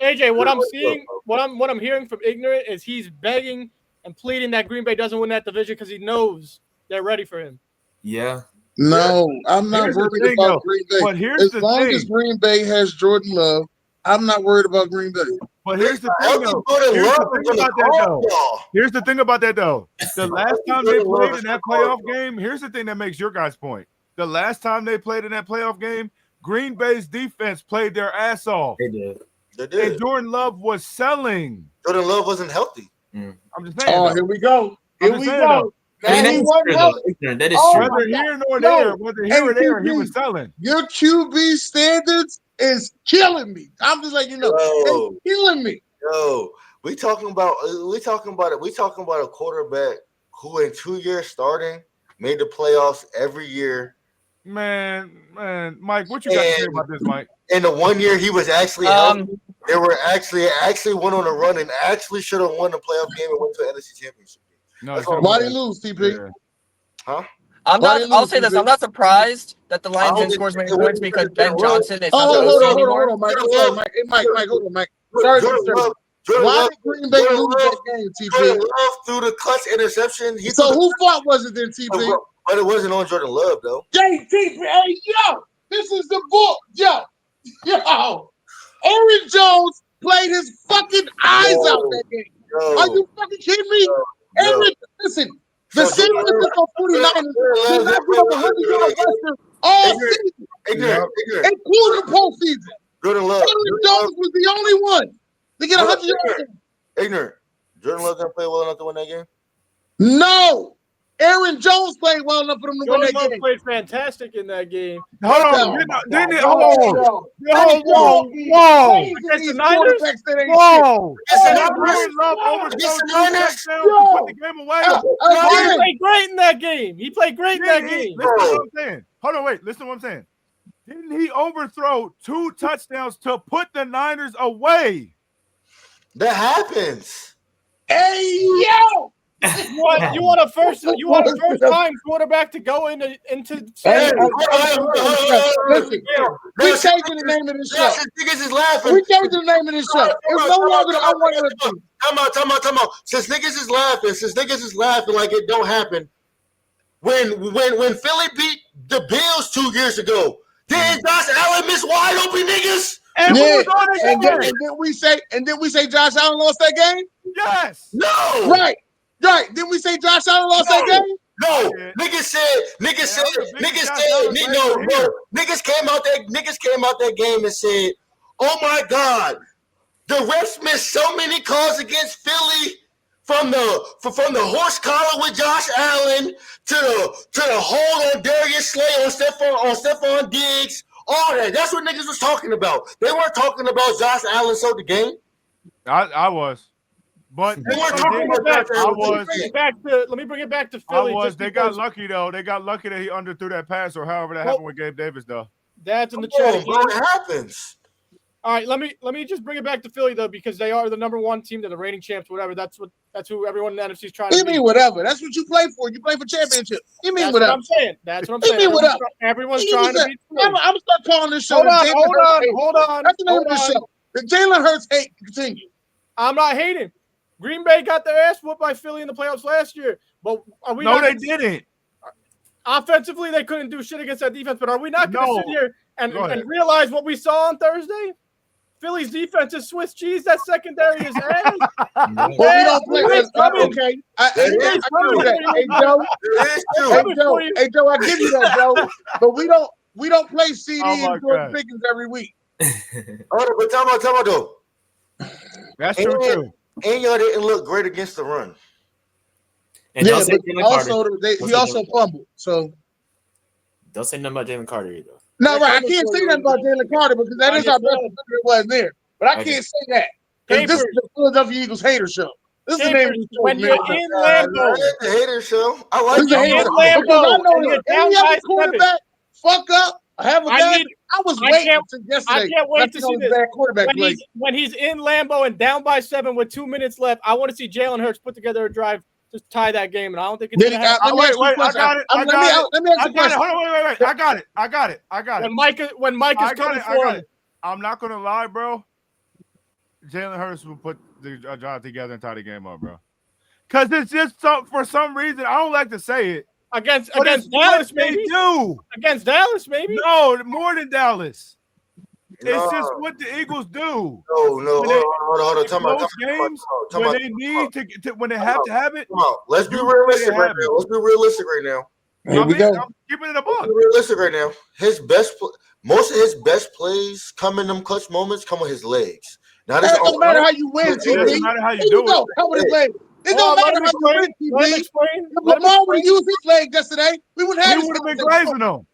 AJ, what I'm seeing, what I'm hearing from Ignorant is he's begging and pleading that Green Bay doesn't win that division because he knows they're ready for him. Yeah. No, I'm not worried about Green Bay. But here's the long thing. as Green Bay has Jordan Love, I'm not worried about Green Bay. But here's the thing, though. Here's the thing about that, though. The last time they played in that playoff game, here's the thing that makes your guys' point. The last time they played in that playoff game, Green Bay's defense played their ass off. They did. And Jordan Love was selling. Jordan Love wasn't healthy. I'm just saying. Oh, here we go. Here we go. That is true. That is true. Whether here nor there, whether here or there, he was selling. Your QB standards is killing me. I'm just like, it's killing me. Yo, we talking about a quarterback who in 2 years starting made the playoffs every year. Man, Mike, what you got to say about this, Mike? In the 1 year he was actually healthy. They were actually went on a run and actually should have won the playoff game and went to an NFC championship game. Why did he lose, TP? Huh? I'll say this. I'm not surprised that the Lions didn't score as many points because Ben Johnson is not the OC anymore. Hold on, Mike. I'm sorry, Mike. Hey, Mike, hold on, Mike. Sorry to disturb you. Why did Green Bay lose that game, TP? Jordan Love threw the clutch interception. So who fault was it then, TP? But it wasn't on Jordan Love, though. TP, hey, yo, this is the book. Yo. Aaron Jones played his fucking eyes out that game. Are you fucking kidding me? Aaron, listen. The San Francisco 49ers did not give up 100-yard rusher all season, including the postseason. Jordan Love. Aaron Jones was the only one to get 100 yards. Ignorant. Jordan Love didn't play well enough to win that game? No. Aaron Jones played well enough for them to win that game. Played fantastic in that game. Hold on. Whoa. Against the Niners? Whoa. Love overthrew 2 touchdowns to put the game away. He played great in that game. Listen to what I'm saying. Hold on, wait. Listen to what I'm saying. Didn't he overthrow 2 touchdowns to put the Niners away? That happens. Hey, yo. You want a first time quarterback to go into Listen, we changing the name of this show. Niggas is laughing. We changing the name of this show. It's no longer I want to Time out. Since niggas is laughing like it don't happen. When Philly beat the Bills 2 years ago, didn't Josh Allen miss wide open niggas? And then we say Josh Allen lost that game? Yes. No. Right. Didn't we say Josh Allen lost that game? No. Niggas came out that game and said, "Oh my God, the refs missed so many calls against Philly from the horse collar with Josh Allen to the hold on Darius Slay on Stephon Diggs, all that." That's what niggas was talking about. They weren't talking about Josh Allen sold the game. I was. But they weren't talking about Josh Allen. Let me bring it back to Philly. They got lucky though. They got lucky that he underthrew that pass, or however that happened with Gabe Davis though. That's in the chat. What happens? All right, let me just bring it back to Philly though, because they are the #1 team, they're the reigning champs, whatever. That's who everyone in the NFC is trying to be. Give me whatever. That's what you play for. You play for championship. Give me whatever. That's what I'm saying. Give me whatever. Everyone's trying to be. I'm gonna start calling this show. Hold on. That's the name of this show. The Jalen Hurts hate continue. I'm not hating. Green Bay got their ass whooped by Philly in the playoffs last year, but are we? No, they didn't. Offensively, they couldn't do shit against that defense. But are we not going to sit here and realize what we saw on Thursday? Philly's defense is Swiss cheese. That secondary is ass. Well, we don't play. Okay. Hey, Joe, I give you that, Joe. But we don't play CD and Jordan Pickens every week. But time out though. That's true too. And y'all didn't look great against the run. And yeah, but he also fumbled. So don't say nothing about Jalen Carter either. No, right. I can't say nothing about Jalen Carter because that is our best receiver. It wasn't there. But I can't say that. Because this is the Philadelphia Eagles hater show. This is the name of the show. When you're in Lambeau. The hater show. I like the hater show. Because I know any other quarterback fuck up, have a guy. I was waiting since yesterday. I can't wait to see this. Bad quarterback when he's in Lambeau and down by 7 with 2 minutes left, I want to see Jalen Hurts put together a drive to tie that game, and I don't think it's going to happen. Wait, I got it. Let me ask you a question. Hold on, wait. I got it. When Mike is coming forward. I'm not going to lie, bro. Jalen Hurts will put the drive together and tie the game up, bro. Because it's just for some reason, I don't like to say it. Against Dallas, maybe. Against Dallas, maybe. No, more than Dallas. It's just what the Eagles do. No. Hold on. When they need to, when they have to have it. Let's be realistic right now. Here we go. I'm keeping it a buck. Be realistic right now. Most of his best plays come in them clutch moments. Come with his legs. Now, it doesn't matter how you win, TB. It doesn't matter how you do it. Come with his legs. It don't matter how you win, TB. If Lamar would have used his legs yesterday, we would have. He would have been glazing them.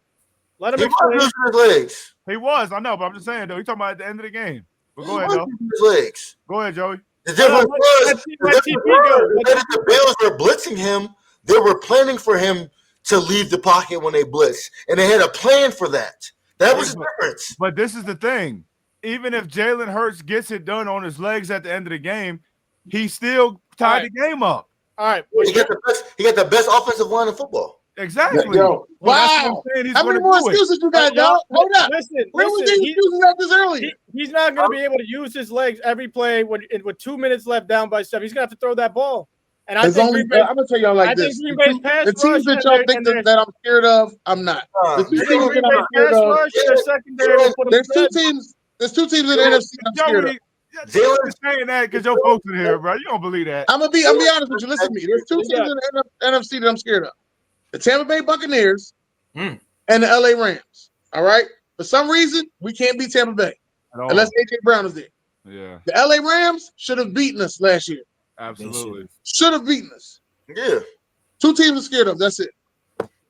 Let him explain. His legs. He was, I know, but I'm just saying though. He's talking about at the end of the game. But go ahead, though. His legs. Go ahead, Joey. The difference was that the Bills were blitzing him. They were planning for him to leave the pocket when they blitzed, and they had a plan for that. That was the difference. But this is the thing. Even if Jalen Hurts gets it done on his legs at the end of the game, he still tied the game up. All right. He got the best offensive line in football. Exactly. Yo, wow. How many more excuses you got, dog? Hold up. Where was the excuses at this earlier? He's not going to be able to use his legs every play with 2 minutes left down by 7. He's going to have to throw that ball. And I think I'm going to tell y'all like this. The teams that y'all think that I'm scared of, I'm not. The two teams that I'm scared of, there's two teams in the NFC I'm scared of. Jalen saying that because your folks in here, bro. You don't believe that. I'm gonna be honest with you. Listen to me. There's two teams in the NFC that I'm scared of: the Tampa Bay Buccaneers and the LA Rams. All right. For some reason, we can't beat Tampa Bay unless AJ Brown is there. Yeah. The LA Rams should have beaten us last year. Absolutely. Should have beaten us. Yeah. Two teams are scared of. That's it.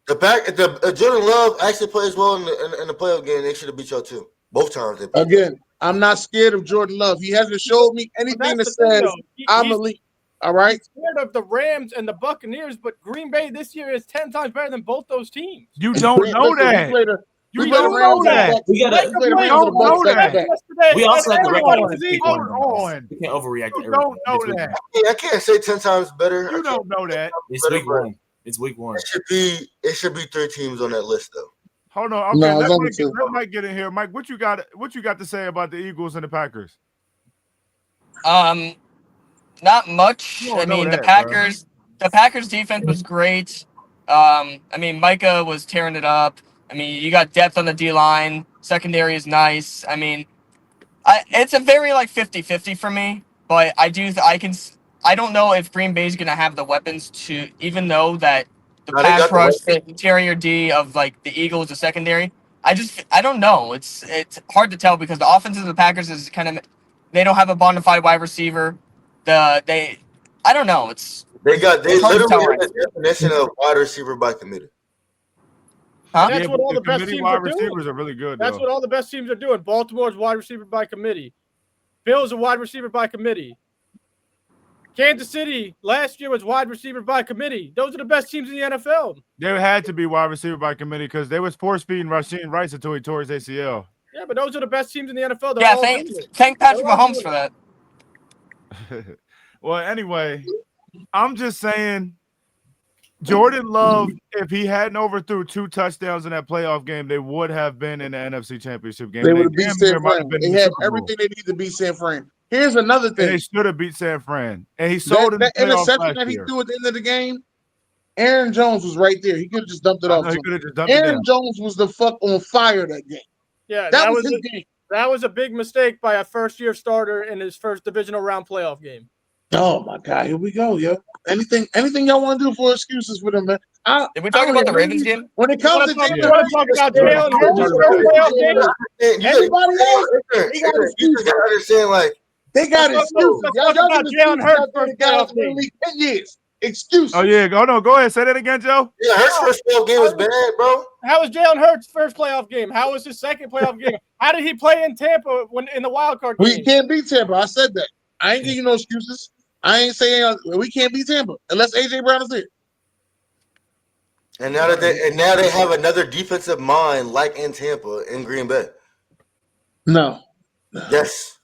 Jordan Love actually plays well in the playoff game. They should have beat y'all too. Both times they played. Again, I'm not scared of Jordan Love. He hasn't showed me anything that says I'm elite. All right. He's scared of the Rams and the Buccaneers, but Green Bay this year is 10 times better than both those teams. You don't know that. You don't know that. We also have the record. Hold on. We can't overreact to everything. Don't know that. I can't say 10 times better. You don't know that. It's week one. It's week one. It should be 3 teams on that list though. Hold on. Okay, let Mike get in here. Mike, what you got to say about the Eagles and the Packers? Not much. I mean, the Packers defense was great. I mean, Micah was tearing it up. I mean, you got depth on the D-line. Secondary is nice. I mean, it's a very 50-50 for me, but I don't know if Green Bay is going to have the weapons to, even though that the pass rush, the interior D of the Eagles, the secondary. I don't know. It's hard to tell because the offense of the Packers is they don't have a bona fide wide receiver. I don't know. They literally have the definition of wide receiver by committee. Huh? That's what all the best teams wide are doing. Receivers are really good. That's what all the best teams are doing. Baltimore's wide receiver by committee. Bills a wide receiver by committee. Kansas City last year was wide receiver by committee. Those are the best teams in the NFL. They had to be wide receiver by committee because they was force-feeding Rasheed Rice until he tore his ACL. Yeah, but those are the best teams in the NFL. Thank Patrick Mahomes for that. Well, anyway, I'm just saying Jordan Love, if he hadn't overthrew 2 touchdowns in that playoff game, they would have been in the NFC Championship game. They would have beat San Fran. They had everything they need to beat San Fran. Here's another thing. And they should have beat San Fran. And he sold that interception that he threw at the end of the game. Aaron Jones was right there. He could have just dumped it off. Aaron Jones was the fuck on fire that game. Yeah, that was his game. That was a big mistake by a first-year starter in his first divisional round playoff game. Oh my God, here we go, yo. Anything y'all want to do for excuses for them, man? Did we talk about the Ravens game? When it comes to Jalen Hurts' playoff game, everybody else, they got excuses. They got excuses. Y'all got Jalen Hurts first playoff game. 10 years. Excuse. Oh yeah, no, go ahead. Say that again, Joe. Yeah, Hurts' first playoff game was bad, bro. How was Jalen Hurts' first playoff game? How was his second playoff game? How did he play in Tampa when in the wild card game? We can't beat Tampa. I said that. I ain't giving you no excuses. I ain't saying we can't beat Tampa unless AJ Brown is there. And now they have another defensive mind like in Tampa in Green Bay. No. Yes.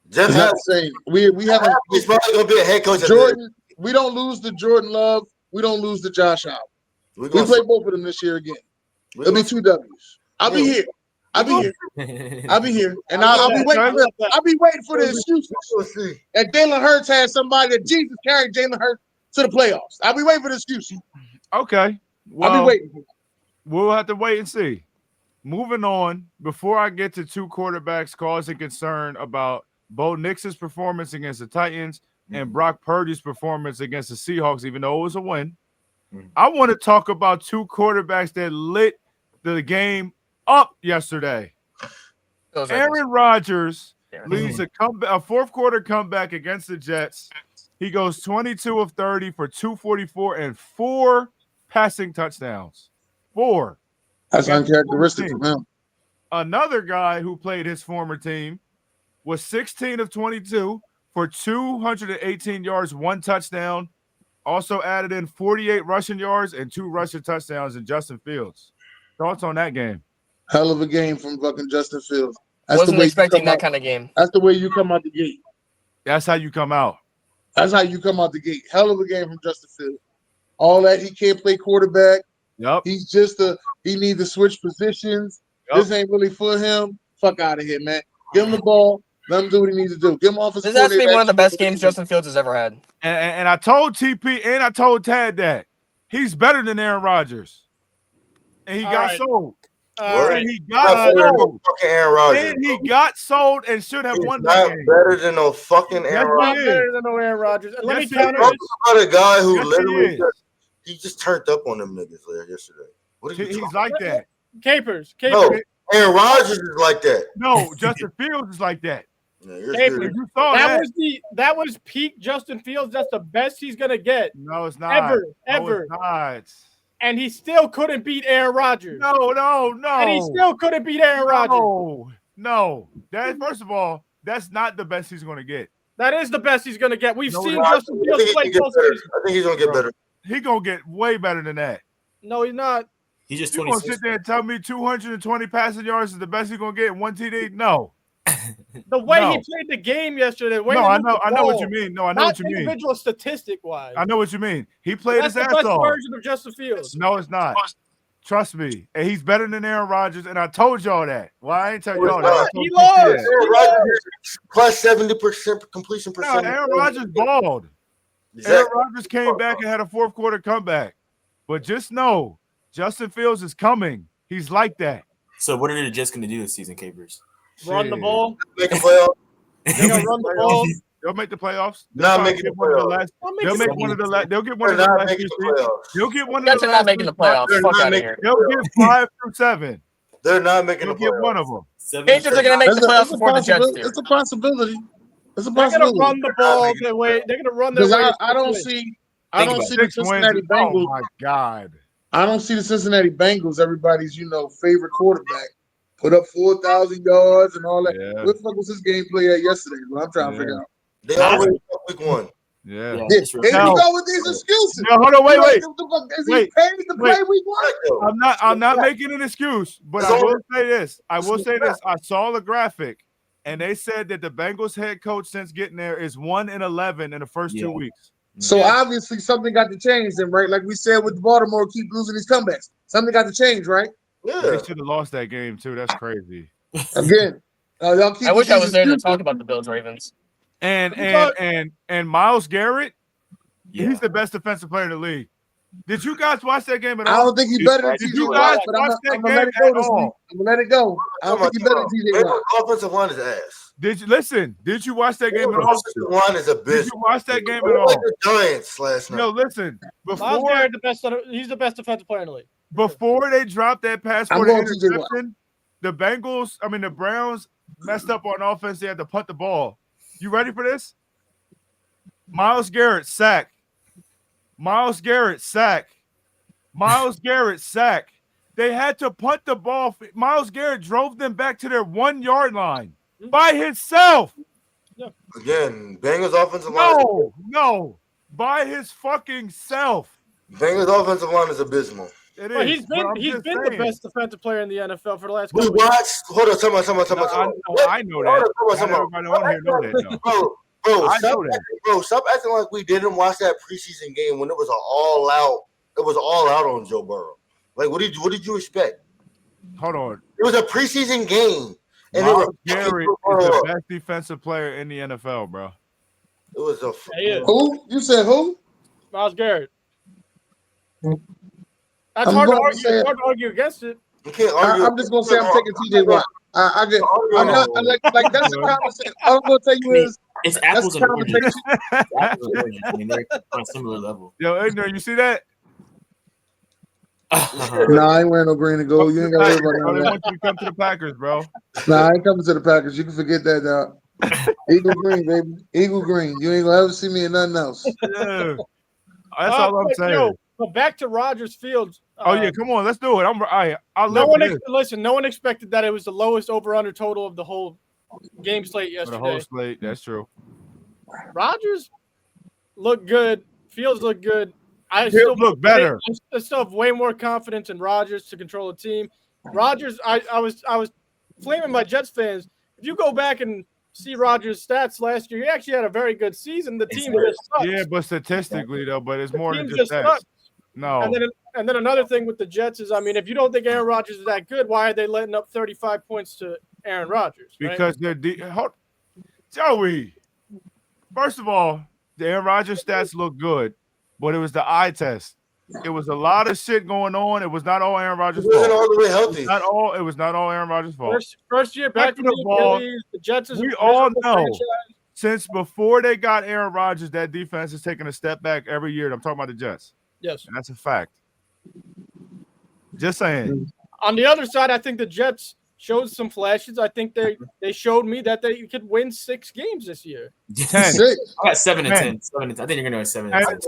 Jeff not saying we haven't. He's probably gonna be a head coach. Jordan. We don't lose to Jordan Love. We don't lose to Josh Allen. We play both of them this year again. It'll be 2 W's. I'll be here. I'll be here. And I'll be waiting for the excuses. That Jalen Hurts has somebody that Jesus carried Jalen Hurts to the playoffs. I'll be waiting for the excuses. Okay. Well, I'll be waiting. We'll have to wait and see. Moving on, before I get to 2 quarterbacks causing concern about Bo Nix's performance against the Titans and Brock Purdy's performance against the Seahawks, even though it was a win, I want to talk about 2 quarterbacks that lit the game up yesterday. Aaron Rodgers leads a fourth quarter comeback against the Jets. He goes 22 of 30 for 244 and 4 passing touchdowns. 4. That's uncharacteristic from him. Another guy who played his former team was 16 of 22 for 218 yards, 1 touchdown. Also added in 48 rushing yards and 2 rushing touchdowns in Justin Fields. Thoughts on that game? Hell of a game from fucking Justin Fields. Wasn't expecting that kind of game. That's the way you come out the gate. That's how you come out. That's how you come out the gate. Hell of a game from Justin Fields. All that, he can't play quarterback. Yep. He's just he needs to switch positions. This ain't really for him. Fuck out of here, man. Give him the ball. Let him do what he needs to do. Give him off his. This has to be one of the best games Justin Fields has ever had. And I told TP and I told Tad that he's better than Aaron Rodgers. And he got sold. And he got sold. Aaron Rodgers. And he got sold and should have won that game. Better than no fucking Aaron Rodgers. Better than no Aaron Rodgers. And let me counter this. About a guy who literally he just turned up on them niggas yesterday. What are you He's like that. Capers. No, Aaron Rodgers is like that. No, Justin Fields is like that. Yeah, you saw that was peak Justin Fields. That's the best he's gonna get. No, it's not. Ever. It's not. And he still couldn't beat Aaron Rodgers. No. And he still couldn't beat Aaron Rodgers. No. That first of all, that's not the best he's gonna get. That is the best he's gonna get. We've seen Justin Fields play close. I think he's gonna get better. He gonna get way better than that. No, he's not. He's just 26. You gonna sit there and tell me 220 passing yards is the best he's gonna get in one TD? No. The way he played the game yesterday. I know what you mean. No, I know what you mean. Individual statistic wise. I know what you mean. He played his ass off. That's the best version of Justin Fields. No, it's not. Trust me. And he's better than Aaron Rodgers, and I told y'all that. Well, I ain't tell y'all that. He lost. Plus 70% completion percentage. No, Aaron Rodgers balled. Exactly. Aaron Rodgers came back and had a fourth quarter comeback. But just know, Justin Fields is coming. He's like that. So what are the Jets going to do this season, Capers? Run the ball. Make a playoff. They're gonna run the ball. They'll make the playoffs. Not making the playoffs. They'll make one of the last. They'll get one of the last. They'll get one of the last. They're not making the playoffs. Fuck out of here. They'll get 5 through 7. They're not making the playoffs. They'll get one of them. Patriots are going to make the playoffs before the Jets do. It's a possibility. It's a They're possibility. going to run the ball their way. They're going to run their way. I don't see the Cincinnati Bengals. Oh my God. I don't see the Cincinnati Bengals, everybody's, favorite quarterback, put up 4,000 yards and all that. Yeah. What the fuck was his gameplay at yesterday? Well, I'm trying to figure out. They already week 1. Yeah. Here we go with these excuses. No, hold on, wait. Is he paid to play week 1? I'm not making an excuse, but I will say this. I saw the graphic, and they said that the Bengals head coach since getting there is 1-11 in the first 2 weeks. So obviously something got to change then, right? Like we said with Baltimore, keep losing these comebacks. Something got to change, right? Yeah. They should have lost that game too. That's crazy. Again, y'all keep. I wish I was there to talk about the Bills Ravens. And Myles Garrett, he's the best defensive player in the league. Did you guys watch that game at all? I don't think he's better than TJ Watt, but I'm gonna let it go this week. I'm gonna let it go. I don't think he's better than TJ Watt. Offensive line is ass. Did you watch that game at all? Offensive line is a bitch. Did you watch that game at all? Like the Giants last night. No, listen. Myles Garrett, he's the best defensive player in the league. Before they dropped that pass for the interception, the Browns messed up on offense. They had to punt the ball. You ready for this? Myles Garrett sack. Myles Garrett sack. Myles Garrett sack. They had to punt the ball. Myles Garrett drove them back to their 1 yard line by himself. Again, Bengals offensive line. No, by his fucking self. Bengals offensive line is abysmal. It is. He's been the best defensive player in the NFL for the last couple of years. Hold on, tell me. I know that. Everybody on here know that, though. Bro, stop acting like we didn't watch that preseason game when it was all out. It was all out on Joe Burrow. Like, what did you expect? Hold on. It was a preseason game, and Myles Garrett is the best defensive player in the NFL, bro. It was who? You said who? Myles Garrett. That's hard to argue against it. You can't argue. I'm just gonna say I'm taking TJ Watt. That's the conversation. All I'm gonna tell you is it's apples and oranges. I mean, they're on a similar level. Yo, Ignorant, you see that? Nah, I ain't wearing no green and gold. You ain't gotta worry about that. I want you to come to the Packers, bro. Nah, I ain't coming to the Packers. You can forget that, dog. Eagle green, baby. Eagle green. You ain't gonna ever see me in nothing else. Yeah. That's all I'm saying. But back to Rodgers Fields. Come on, let's do it. No one expected that it was the lowest over/under total of the whole game slate yesterday. The whole slate, that's true. Rodgers looked good. Fields looked good. I still look better. I still have way more confidence in Rodgers to control the team. Rodgers, I was flaming my Jets fans. If you go back and see Rodgers' stats last year, he actually had a very good season. The team just sucks. Yeah, but statistically though, but it's more than just that. No. And then another thing with the Jets is, I mean, if you don't think Aaron Rodgers is that good, why are they letting up 35 points to Aaron Rodgers? Right? Because they're Joey. First of all, the Aaron Rodgers stats look good, but it was the eye test. It was a lot of shit going on. It was not all Aaron Rodgers' fault. All the way healthy. It was not all Aaron Rodgers' fault. First year back from the ball, the Jets is we all know franchise. Since before they got Aaron Rodgers, that defense is taking a step back every year. I'm talking about the Jets. Yes. And that's a fact. Just saying. On the other side, I think the Jets showed some flashes. I think they showed me that they could win 6 games this year. 10. I got 7 and 10. 7 and 10. I think you're gonna go 7 and 10.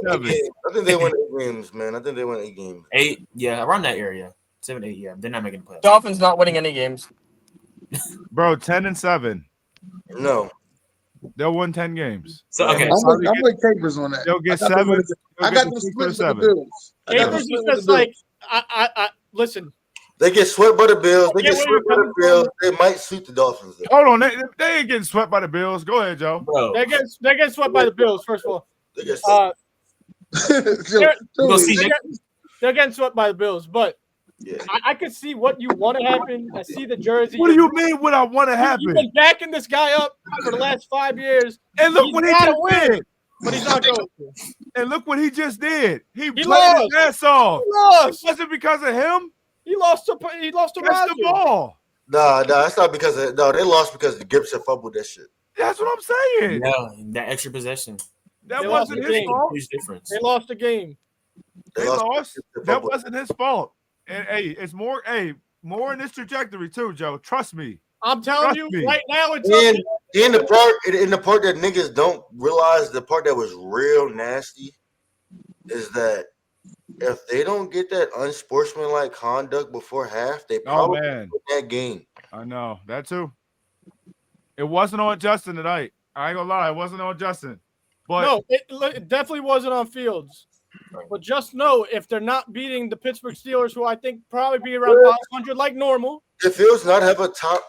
I think they won 8 games, man. I think they won 8 games. 8, yeah, around that area. 7, 8, yeah. They're not making the playoffs. Dolphins not winning any games. Bro, 10 and 7. No. They'll win 10 games. So okay, I'm with Capers on that. They'll get 7. I got them split with the Bills. Capers is just like I listen. They get swept by the Bills. They get swept by the Bills. They might suit the Dolphins. Though. Hold on, they ain't getting swept by the Bills. Go ahead, Joe. bro. They get swept by the Bills. First of all, They get swept. they're getting swept by the Bills, but Yeah. I could see what you want to happen. I see the jersey. What do you mean what I want to happen? You've been backing this guy up for the last 5 years. And look what he just did. But he's not going to. And look what he just did. He played lost. his ass off. He lost. Was it because of him? He lost to That's Rodgers. the ball. Nah, that's not because of they lost because the Gibson fumbled that shit. That's what I'm saying. Yeah, that extra possession. That They wasn't lost the his game. fault. Huge difference. They lost the game. They lost. That wasn't his fault. And hey, it's more in this trajectory too, Joe. Trust me. I'm telling you right now, it's And in the part that niggas don't realize, the part that was real nasty is that if they don't get that unsportsmanlike conduct before half, they probably win that game. I know that too. It wasn't on Justin tonight. I ain't gonna lie, it wasn't on Justin. But no, it definitely wasn't on Fields. But just know, if they're not beating the Pittsburgh Steelers, who I think probably be around 500 like normal. Did Fields not have a top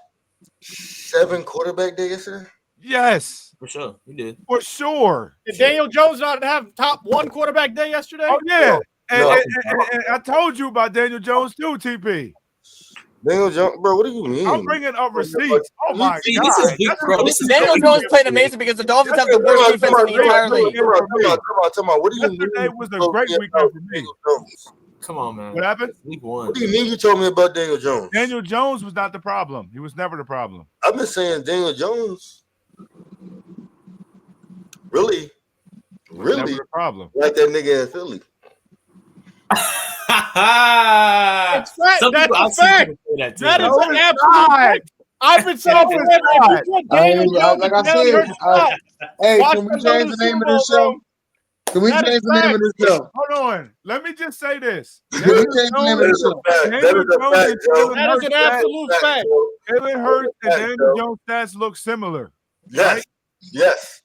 7 quarterback day yesterday? yes, For sure, he did. for sure. Did Daniel Jones not have top 1 quarterback day yesterday? Oh yeah. No. And I told you about Daniel Jones too, TP. Daniel Jones, bro, what do you mean? I'm bringing up receipts. Oh my See, god. this is big, bro. This is Daniel Jones played amazing because the Dolphins have the worst defense in the entire league. Come on. What do you mean? Yesterday was a great weekend for me. Come on, man. What happened? Week 1. What do you mean you told me about Daniel Jones? Daniel Jones was not the problem. He was never the problem. I've been saying Daniel Jones really Never the problem. like that nigga in Philly. It's fact. That's a fact. That is an absolute fact. I've been saying Like I said, hey, can we change the name of this show? Can we change the name of this show? Hold on. Let me just say this. Can we change the name of this show? That is an absolute fact. Jalen Hurts and Daniel Jones stats look similar. Yes. Yes.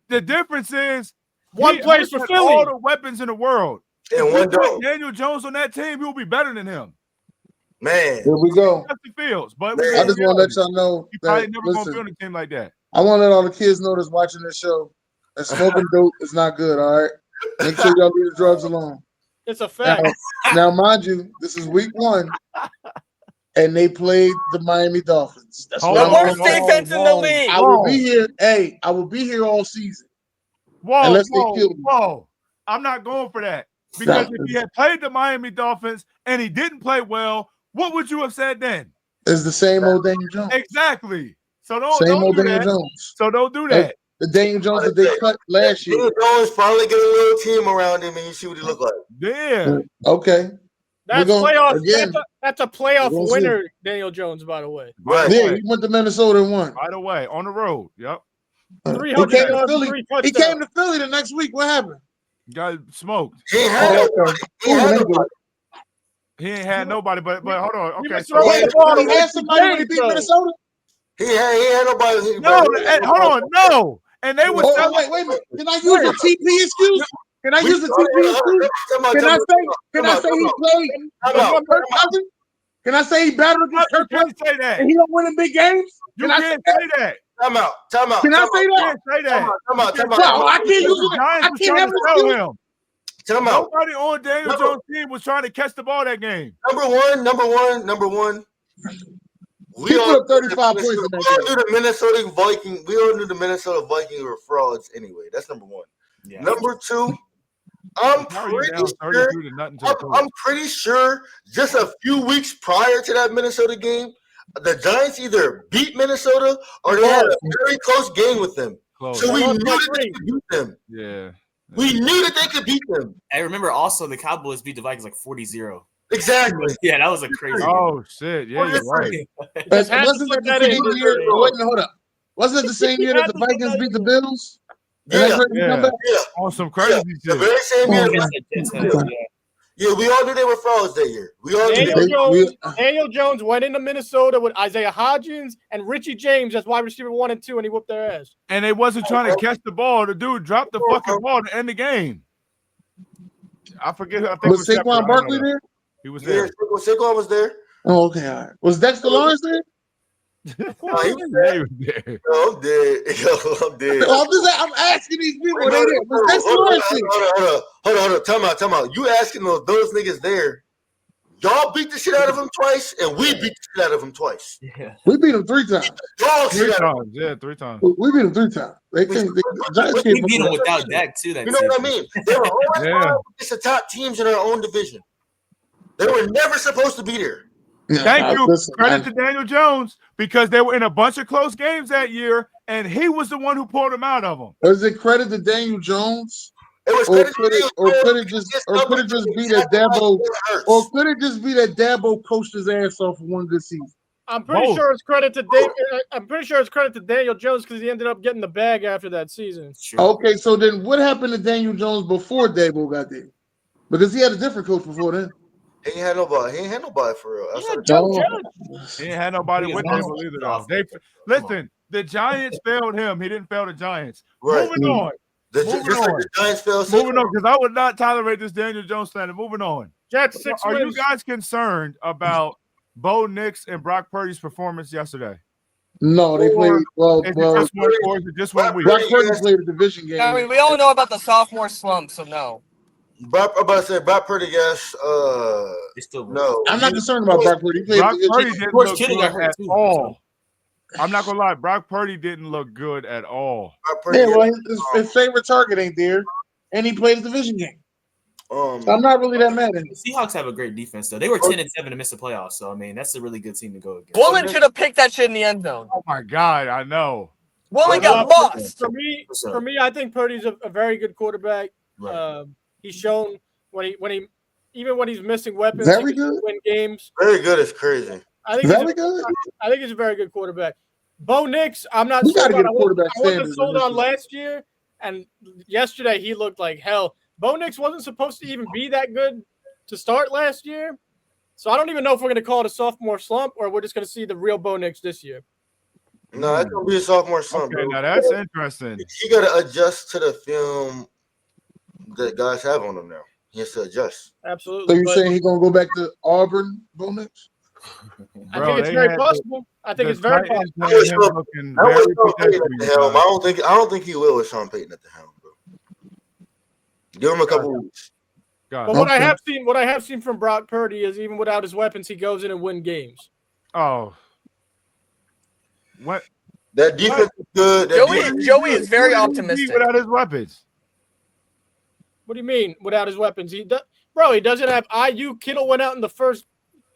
The difference is One he plays for has Philly. all the weapons in the world. And If one we put dog. Daniel Jones on that team, he'll be better than him. Man. Here we go. Justin Fields, but I just want to let y'all know he probably that, never gonna be listen, on a team like that. I want to let all the kids know that's watching this show that smoking dope is not good, all right? Make sure y'all leave the drugs alone. It's a fact. Now, mind you, this is week 1, and they played the Miami Dolphins. That's Hold what The on, I'm worst defense in the league. I will be here. Hey, I will be here all season. Unless they kill me. Whoa. I'm not going for that. Because if he had played the Miami Dolphins and he didn't play well, what would you have said then? It's the same old Daniel Jones. Exactly. So don't Old do Daniel that. Jones. So don't do that. The Daniel Jones that they cut last year. Daniel Jones finally get a little team around him and you see what he look like. Yeah. Okay. That's We're gonna- playoff. again, That's a playoff we're gonna winner, Daniel Jones, by the way. Right. Yeah, he went to Minnesota and won. Right away. On the road. Yep. 300 He came to yards, Philly. 3 He touchdowns. came to Philly the next week. What happened? Got smoked. He ain't had nobody. He ain't had nobody. He ain't had nobody, but hold on. He Okay. was So throwing the ball He to had somebody when he beat bro. Minnesota. He had nobody. no, hold on, no. And they were Oh, wait a minute. Can I use a TP excuse? Can I use a TP excuse? Can I say he played against Kirk Cousins? Can I say he battled against Kirk You can't Cousins say that. and he don't win in big games? You Can I can't say say that. Time out. Can I say You that? can't say that. Bro, I can't use it. I Giants was can't trying have to an tell excuse. him. Nobody on Daniel Jones' team was trying to catch the ball that game. Number one. We put up 35 points in that game. We all knew the Minnesota Vikings were frauds anyway. That's number one. Yeah. Number two, I'm pretty sure just a few weeks prior to that Minnesota game, the Giants either beat Minnesota or they had a very close game with them. So we knew that they could beat them. Yeah. We knew that they could beat them. I remember also the Cowboys beat the Vikings like 40-0. Exactly. Yeah, that was a crazy. Oh shit! Yeah, you're right. Wasn't that the same year? Wait, hold up. Wasn't it the same year that the Vikings beat the Bills? Yeah. On some crazy shit. The very same year. Yeah, we all knew they were frauds that year. We all Daniel Jones went into Minnesota with Isaiah Hodgins and Richie James as wide receiver 1 and 2, and he whooped their ass. And they wasn't trying to catch the ball. The dude dropped the fucking ball to end the game. I forget. I think was Saquon Barkley there? He was there. Saquon was there. Oh, okay. All right. Was Dexter Lawrence there? He was there. I'm dead. I'm dead. I'm asking these people. Was Dexter Lawrence there? Hold on. Time out. You asking those niggas there? Y'all beat the shit out of them twice, and we beat the shit out of them twice. Yeah. We beat them 3 times. Three times. Yeah, 3 times. We beat them 3 times. We beat them without Dak too. You know what I mean? They were always against the top teams in our own division. They were never supposed to be there. Thank you. Credit to Daniel Jones because they were in a bunch of close games that year, and he was the one who pulled them out of them. Was it credit to Daniel Jones? Could it just be that Dabo coached his ass off for one good season? I'm pretty sure it's credit to Daniel Jones because he ended up getting the bag after that season. Sure. Okay, so then what happened to Daniel Jones before Dabo got there? Because he had a different coach before then. He ain't had nobody for real. He ain't had nobody with him either. Listen, the Giants failed him. He didn't fail the Giants. Right. Moving on. The Giants failed. Moving on, because I would not tolerate this Daniel Jones slander. Moving on. Jets, Are you guys concerned about Bo Nix and Brock Purdy's performance yesterday? No, they played well. Just one week. Brock Purdy played a division game. I mean, we all know about the sophomore slump, so no. I'm about to say Brock Purdy, yes. No. I'm not concerned about Brock Purdy. Brock Purdy didn't look good at all. I'm not gonna lie, Brock Purdy didn't look good at all. His favorite target ain't there, and he played a division game. So I'm not really that mad at him. The Seahawks have a great defense, though. They were 10-7 to miss the playoffs, so I mean that's a really good team to go against. Woolen should have picked that shit in the end zone. Oh my god, I know. Woolen got bossed. For me, I think Purdy's a very good quarterback. Right. He's shown when he's missing weapons, he can win games. Very good is crazy. I think he's a very good quarterback. Bo Nix, I'm not sold on. I wasn't sold on last year, and yesterday he looked like hell. Bo Nix wasn't supposed to even be that good to start last year, so I don't even know if we're going to call it a sophomore slump or we're just going to see the real Bo Nix this year. No, that's going to be a sophomore slump. Okay, now that's interesting. You got to adjust to the film that guys have on him now. He has to adjust. Absolutely. So you're saying he's going to go back to Auburn, Bo Nix? I think it's very possible. I think it's very possible. I don't think he will with Sean Payton at the helm, bro. Give him a couple weeks. But what I have seen from Brock Purdy is even without his weapons, he goes in and wins games. Oh, what? That defense is good. Joey is very optimistic without his weapons. What do you mean without his weapons? He doesn't have IU. Kittle went out in the first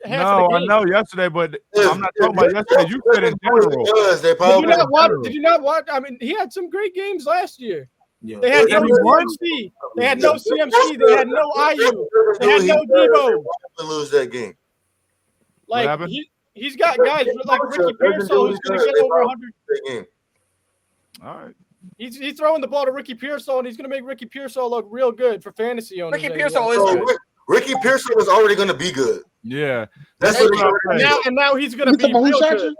half of the game. I know yesterday, but I'm not talking about yesterday. You said in general. Did you not watch? I mean, he had some great games last year. Yeah. They had no CMC. They had no CMC. They had no IU. They had no Debo. Lose that game. Like he's got guys like Ricky Pearsall who's going to get over 100. All right. He's throwing the ball to Ricky Pearsall, and he's going to make Ricky Pearsall look real good for fantasy owners. Ricky Pearsall is good. Ricky Pearsall was already going to be good. Yeah. That's what now he's going to be real good.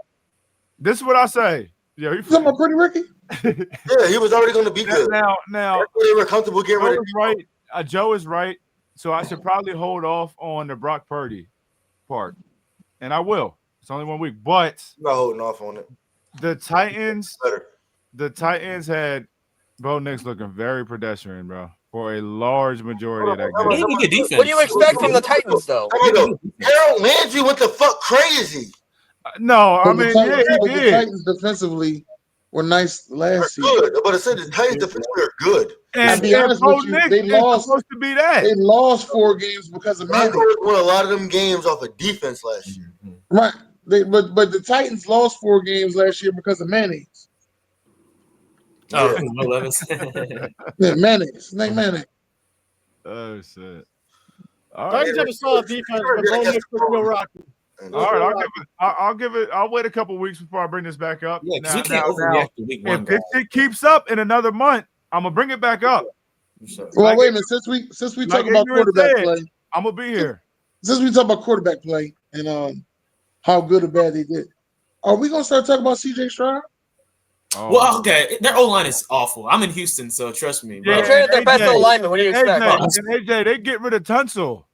This is what I say. Yeah, you talking about Pretty Ricky? Yeah, he was already going to be good. Now they were comfortable getting rid of him. Right. Joe is right. So I should probably hold off on the Brock Purdy part, and I will. It's only 1 week, but I'm not holding off on it. The Titans had Bo Nix looking very pedestrian, bro. for a large majority of that They game. need good defense. What do you expect from the Titans, though? Harold Landry went the fuck crazy. No, I But mean, the Titans, yeah, but he the did. Titans defensively were nice last season. Good, but I said the Titans defensively are good. And, I'll be honest Bo with you, Nix they is lost. supposed to be that. They lost 4 games because of Manning. Broncos won a lot of them games off of defense last year. Right. But the Titans lost 4 games last year because of mayonnaise. Oh, Will Levis. Yeah, mayonnaise. Name mayonnaise. Oh shit! All right, Titans have a solid defense, but Bo Nix was real rocky. all right. I'll give it. I'll wait a couple weeks before I bring this back up. Yeah, because we can't overreact to week 1. If this shit keeps up in another month, I'm gonna bring it back up. Well, wait a minute. Since we talk about quarterback play, I'm gonna be here. Since we talk about quarterback play and how good or bad they did, are we gonna start talking about CJ Stroud? Oh. Well, okay, their O-line is awful. I'm in Houston, so trust me. Yeah, They traded their best lineman. What do you expect? And AJ, they get rid of Tunsil.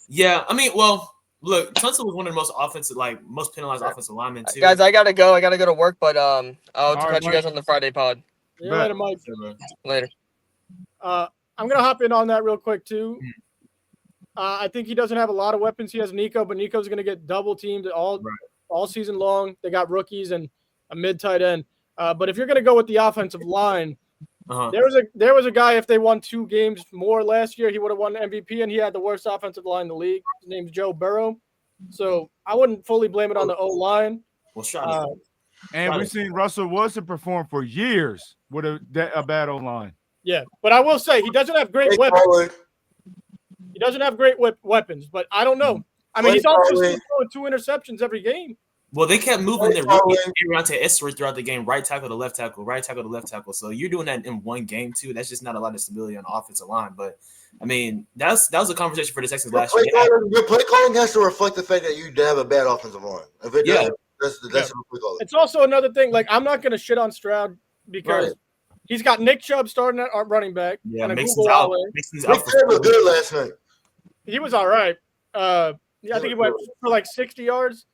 Yeah, I mean, well, look, Tunsil was one of the most offensive, most penalized offensive linemen too. Guys, I gotta go. I gotta go to work, but I'll catch you Mike. guys on the Friday pod. See you later, Mike. Later. I'm gonna hop in on that real quick too. I think he doesn't have a lot of weapons. He has Nico, but Nico's gonna get double teamed all season long. They got rookies and a mid tight end. But if you're gonna go with the offensive line, there was a guy. If they won 2 games more last year, he would have won MVP, and he had the worst offensive line in the league. His name's Joe Burrow. So I wouldn't fully blame it on the O line. Well, and we've seen Russell Wilson perform for years with a bad O line. Yeah, but I will say he doesn't have great weapons. He doesn't have great weapons, but I don't know. I mean, he's also still throwing 2 interceptions every game. Well, they kept moving their rookie around to Esser throughout the game, right tackle to left tackle, right tackle to left tackle. So you're doing that in one game too. That's just not a lot of stability on the offensive line. But I mean, that was a conversation for the Texans last year. Your play calling has to reflect the fact that you have a bad offensive line. If it doesn't, that's the play calling. It's also another thing. Like, I'm not going to shit on Stroud because he's got Nick Chubb starting at running back. Yeah, and Mixon's out. Nick Chubb was good last night. He was all right. I think he went for like 60 yards.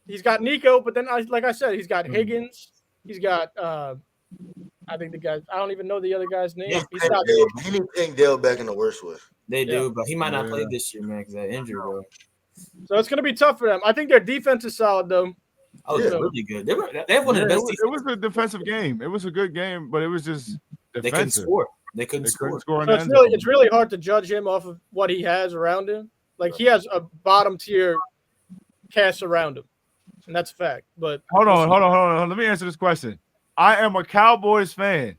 He's got Nico, but then, like I said, he's got Higgins. He's got, I think the guy, I don't even know the other guy's name. He needs Tank Dale back in the worst way. They do, but he might not play this year, man, because that injury, bro. So it's going to be tough for them. I think their defense is solid, though. Oh, it's really good. They have one of the best. It was a defensive game. It was a good game, but it was just defensive. They couldn't score. They couldn't score. So it's really hard to judge him off of what he has around him. Like, he has a bottom tier cast around him. And that's a fact. But hold on. Let me answer this question. I am a Cowboys fan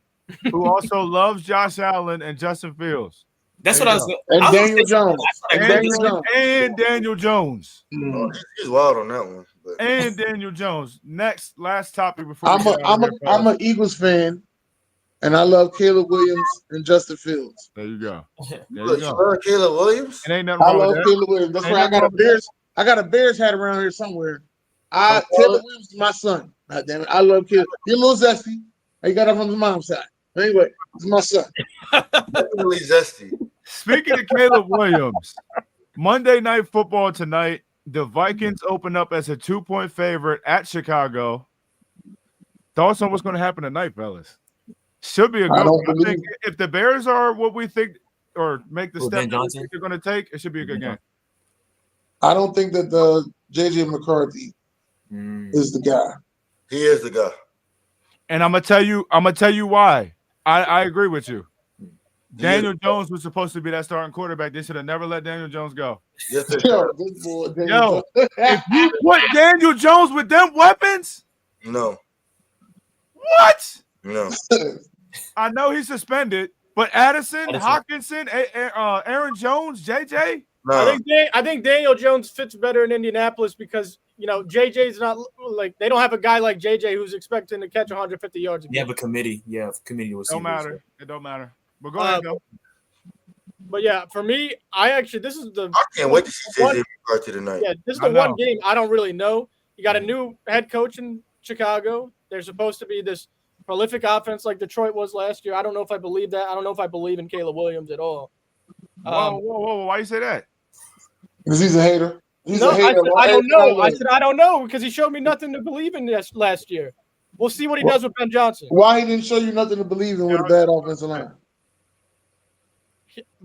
who also loves Josh Allen and Justin Fields. That's what I was. And Daniel Jones. And Daniel Jones. He's wild on that one. But. And Daniel Jones. Last topic before I'm an Eagles fan, and I love Caleb Williams and Justin Fields. There you go. You love Caleb Williams? It ain't nothing wrong with that. Caleb Williams. That's why I got a Bears hat around here somewhere. Caleb Williams is my son. God damn it. I love Caleb. He's a little zesty. He got it from his mom's side. Anyway, it's my son. Definitely zesty. Speaking of Caleb Williams, Monday Night Football tonight, the Vikings open up as a 2-point favorite at Chicago. Thoughts on what's going to happen tonight, fellas? Should be a good one. I think if the Bears are what we think or make the step that they're going to take, it should be a good game. I don't think that the J.J. McCarthy is the guy. He is the guy. And I'm gonna tell you why. I agree with you. Daniel Jones was supposed to be that starting quarterback. They should have never let Daniel Jones go. Yes, if you put Daniel Jones with them weapons, no. What? No. I know he's suspended, but Addison, Hawkinson, Aaron Jones, JJ. No. I think Daniel Jones fits better in Indianapolis because JJ's not like they don't have a guy like JJ who's expecting to catch 150 yards a game. Yeah, but committee was. Don't matter. It don't matter. But go ahead, go. But yeah, for me, I can't wait to see JJ McCarthy tonight. Yeah, this is the one game I don't really know. You got a new head coach in Chicago. They're supposed to be this prolific offense like Detroit was last year. I don't know if I believe that. I don't know if I believe in Caleb Williams at all. Whoa! Why you say that? Because he's a hater. I don't know. I said I don't know because he showed me nothing to believe in last year. We'll see what he does with Ben Johnson. Why he didn't show you nothing to believe in with a bad offensive line?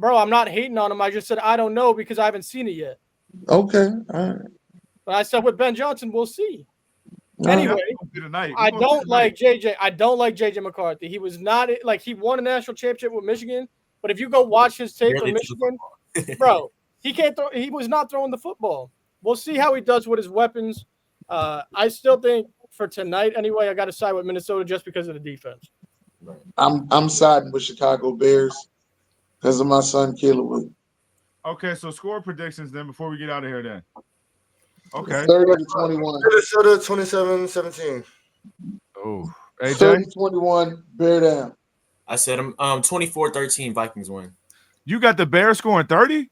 Bro, I'm not hating on him. I just said I don't know because I haven't seen it yet. Okay. All right. But I said with Ben Johnson, we'll see. All Anyway, right. I don't like JJ. I don't like JJ McCarthy. He was not like he won a national championship with Michigan, but if you go watch his tape for Michigan, bro, he can't throw. He was not throwing the football. We'll see how he does with his weapons. I still think for tonight, anyway, I got to side with Minnesota just because of the defense. I'm siding with Chicago Bears because of my son Caleb. Okay, so score predictions then before we get out of here then. Okay. 30-21. Minnesota 27-17. Oh, AJ? 30-21, bear down. I said 24-13 Vikings win. You got the Bears scoring 30?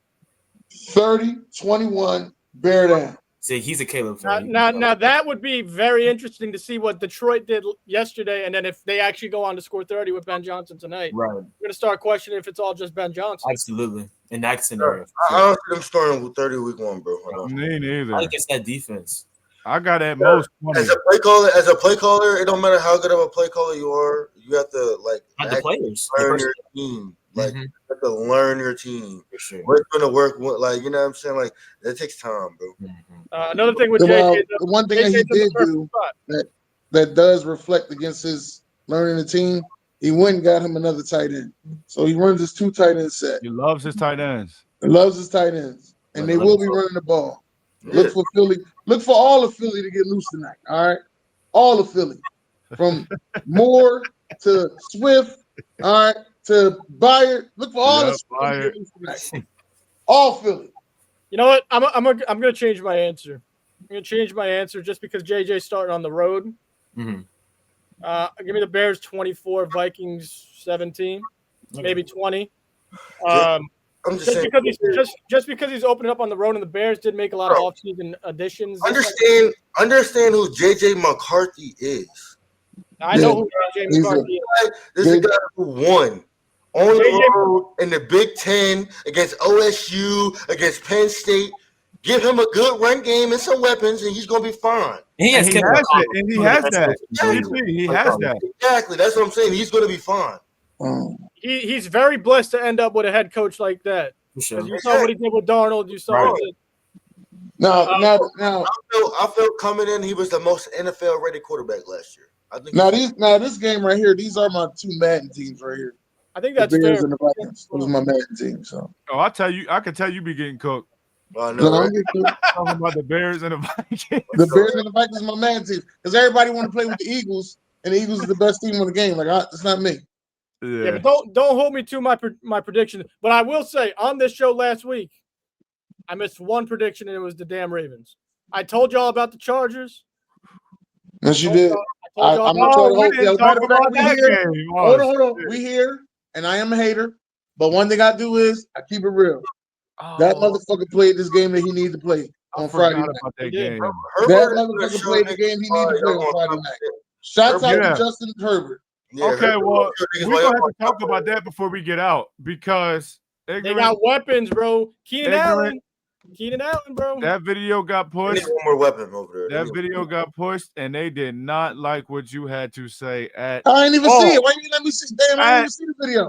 30-21, bear down. See, he's a Caleb fan. Now that would be very interesting to see what Detroit did yesterday, and then if they actually go on to score 30 with Ben Johnson tonight. Right. We're gonna start questioning if it's all just Ben Johnson. Absolutely. In that scenario. I don't see them scoring with 30 week one, bro. Me neither. I think it's that defense. I got at most 20. As a play caller, it don't matter how good of a play caller you are. You have to Not the players. learn your team. Like you have to learn your team. For sure. What's gonna work? Like you know what I'm saying? Like that takes time, bro. Another thing with JJ, the one thing that he did do that does reflect against his learning the team, he went and got him another tight end. So he runs his 2 tight end set. He loves his tight ends. He loves his tight ends, and they will be running the ball. Look for Philly. Look for all of Philly to get loose tonight. All right, all of Philly, from Moore to Swift, all right, to Byard. Look for all of Philly to get loose tonight. All Philly. You know what? I'm gonna change my answer. I'm gonna change my answer just because JJ's starting on the road. Mm-hmm. Give me the Bears 24, Vikings 17, maybe 20. Just because he's opening up on the road, and the Bears did make a lot of offseason additions. Understand who JJ McCarthy is. I know who JJ McCarthy is. This is a guy who won on the road in the Big Ten against OSU, against Penn State. Give him a good run game and some weapons, and he's gonna be fine. He has that. He has that. Exactly. That's what I'm saying. He's gonna be fine. He's very blessed to end up with a head coach like that. Sure. You saw what he did with Darnold. You saw what he did. Now, I felt coming in, he was the most NFL rated quarterback last year. I think. This game right here, these are my 2 Madden teams right here. I think that's the Bears fair. and the Vikings. Those are my Madden team. So. Oh, I can tell you be getting cooked. I know, right? Talking about the Bears and the Vikings. The Bears and the Vikings are my Madden team because everybody want to play with the Eagles, and the Eagles is the best team in the game. Like it's not me. Yeah, but don't hold me to my prediction. But I will say on this show last week, I missed one prediction, and it was the damn Ravens. I told y'all about the Chargers. Yes, you did. I'm gonna try to hold you. Hold on. We here, and I am a hater. But one thing I do is I keep it real. That motherfucker played this game that he needed to play on Friday night. That game. That motherfucker played the game he needed to play on Friday night. Shouts out to Justin Herbert. Yeah, okay, well, we're going to have to talk about that before we get out because they got weapons, bro. Keenan Allen, bro. That video got pushed. One more weapon over there. That video got pushed, and they did not like what you had to say at. I ain't even see it. Why you let me see? Damn, I didn't even see the video.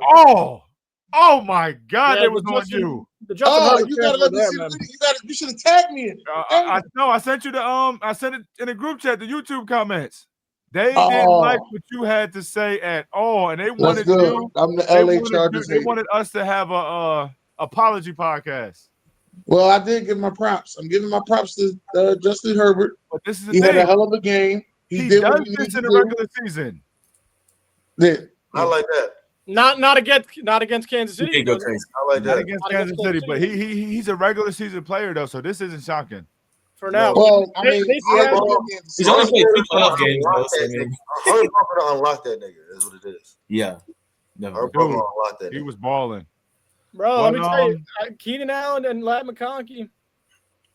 Oh my God, it was on you. You gotta let me see the video. You should have tagged me in it. I sent you I sent it in the group chat, the YouTube comments. They didn't like what you had to say at all, and they wanted you. I'm the LA Chargers. They wanted us to have a apology podcast. Well, I did give my props. I'm giving my props to Justin Herbert. But this is the thing. Had a hell of a game. He did does this in the regular season. Yeah. I like that. Not against Kansas City. I like that. Not against Kansas City, but he's a regular season player though, so this isn't shocking. For now, well, I mean, he's only played 2 playoff games. I'm to unlock that nigga. That's what it is. Yeah, he was balling, bro. Let me tell you, Keenan Allen and Lat McConkey.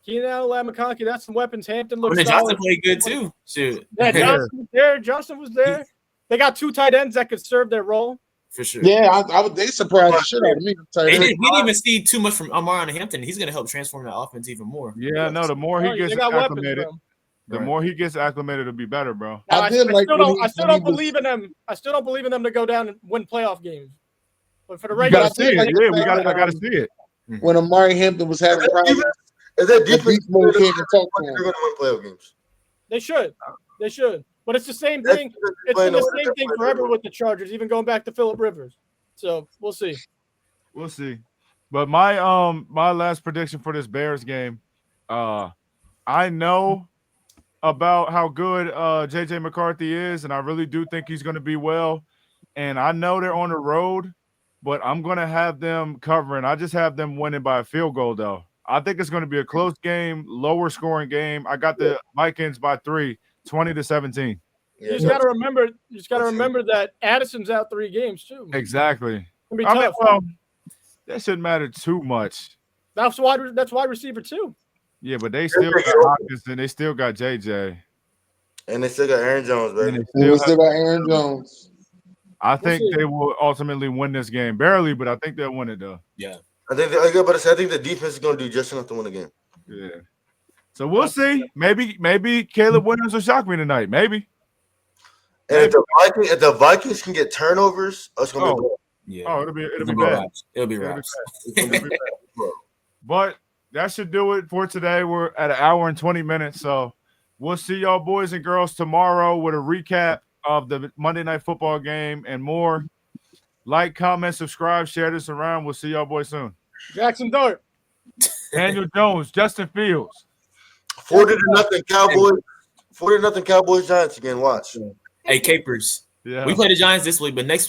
That's some weapons. Hampton looks. Johnson played good too. Shoot. Yeah, Johnson was there. Johnson was there. They got 2 tight ends that could serve their role. For sure. Yeah, they surprised the shit out of me. He didn't even see too much from Amar and Hampton. He's going to help transform that offense even more. Yeah, no, the more he gets acclimated, the more he gets acclimated, it'll be better, bro. I still don't believe in them. I still don't believe in them to go down and win playoff games. But for the You regular gotta see it. like Yeah, the fact I gotta that, see it. when Amari Hampton was having problems, If that defense beast mode came and talked to they're him. going to win playoff games. They should. They should. But it's the same thing. It's been the same thing forever with the Chargers, even going back to Phillip Rivers. So we'll see. We'll see. But my last prediction for this Bears game, I know about how good JJ McCarthy is, and I really do think he's going to be well. And I know they're on the road, but I'm going to have them covering. I just have them winning by a field goal, though. I think it's going to be a close game, lower scoring game. I got the Vikings by 3, 20-17. You just got to remember. You just got to remember that Addison's out 3 games too. Exactly. It'll be tough. Well, that shouldn't matter too much. That's wide receiver too. Yeah, but they still got Hopkins and they still got JJ. And they still got Aaron Jones, baby. They still got Aaron Jones. I think they will ultimately win this game. Barely, but I think they'll win it, though. Yeah. I think the defense is going to do just enough to win the game. Yeah. So we'll see. Maybe Caleb Williams will shock me tonight. Maybe. And if the Vikings can get turnovers, it's going to be yeah. Oh, it'll be bad. It'll be raps. But that should do it for today. We're at 1 hour and 20 minutes. So we'll see y'all boys and girls tomorrow with a recap of the Monday Night Football game and more. Like, comment, subscribe, share this around. We'll see y'all boys soon. Jackson Dart. Daniel Jones, Justin Fields. 40-0 Cowboys. 40-0 Cowboys Giants again. Watch. Hey, Capers. Yeah. We play the Giants this week, but next week.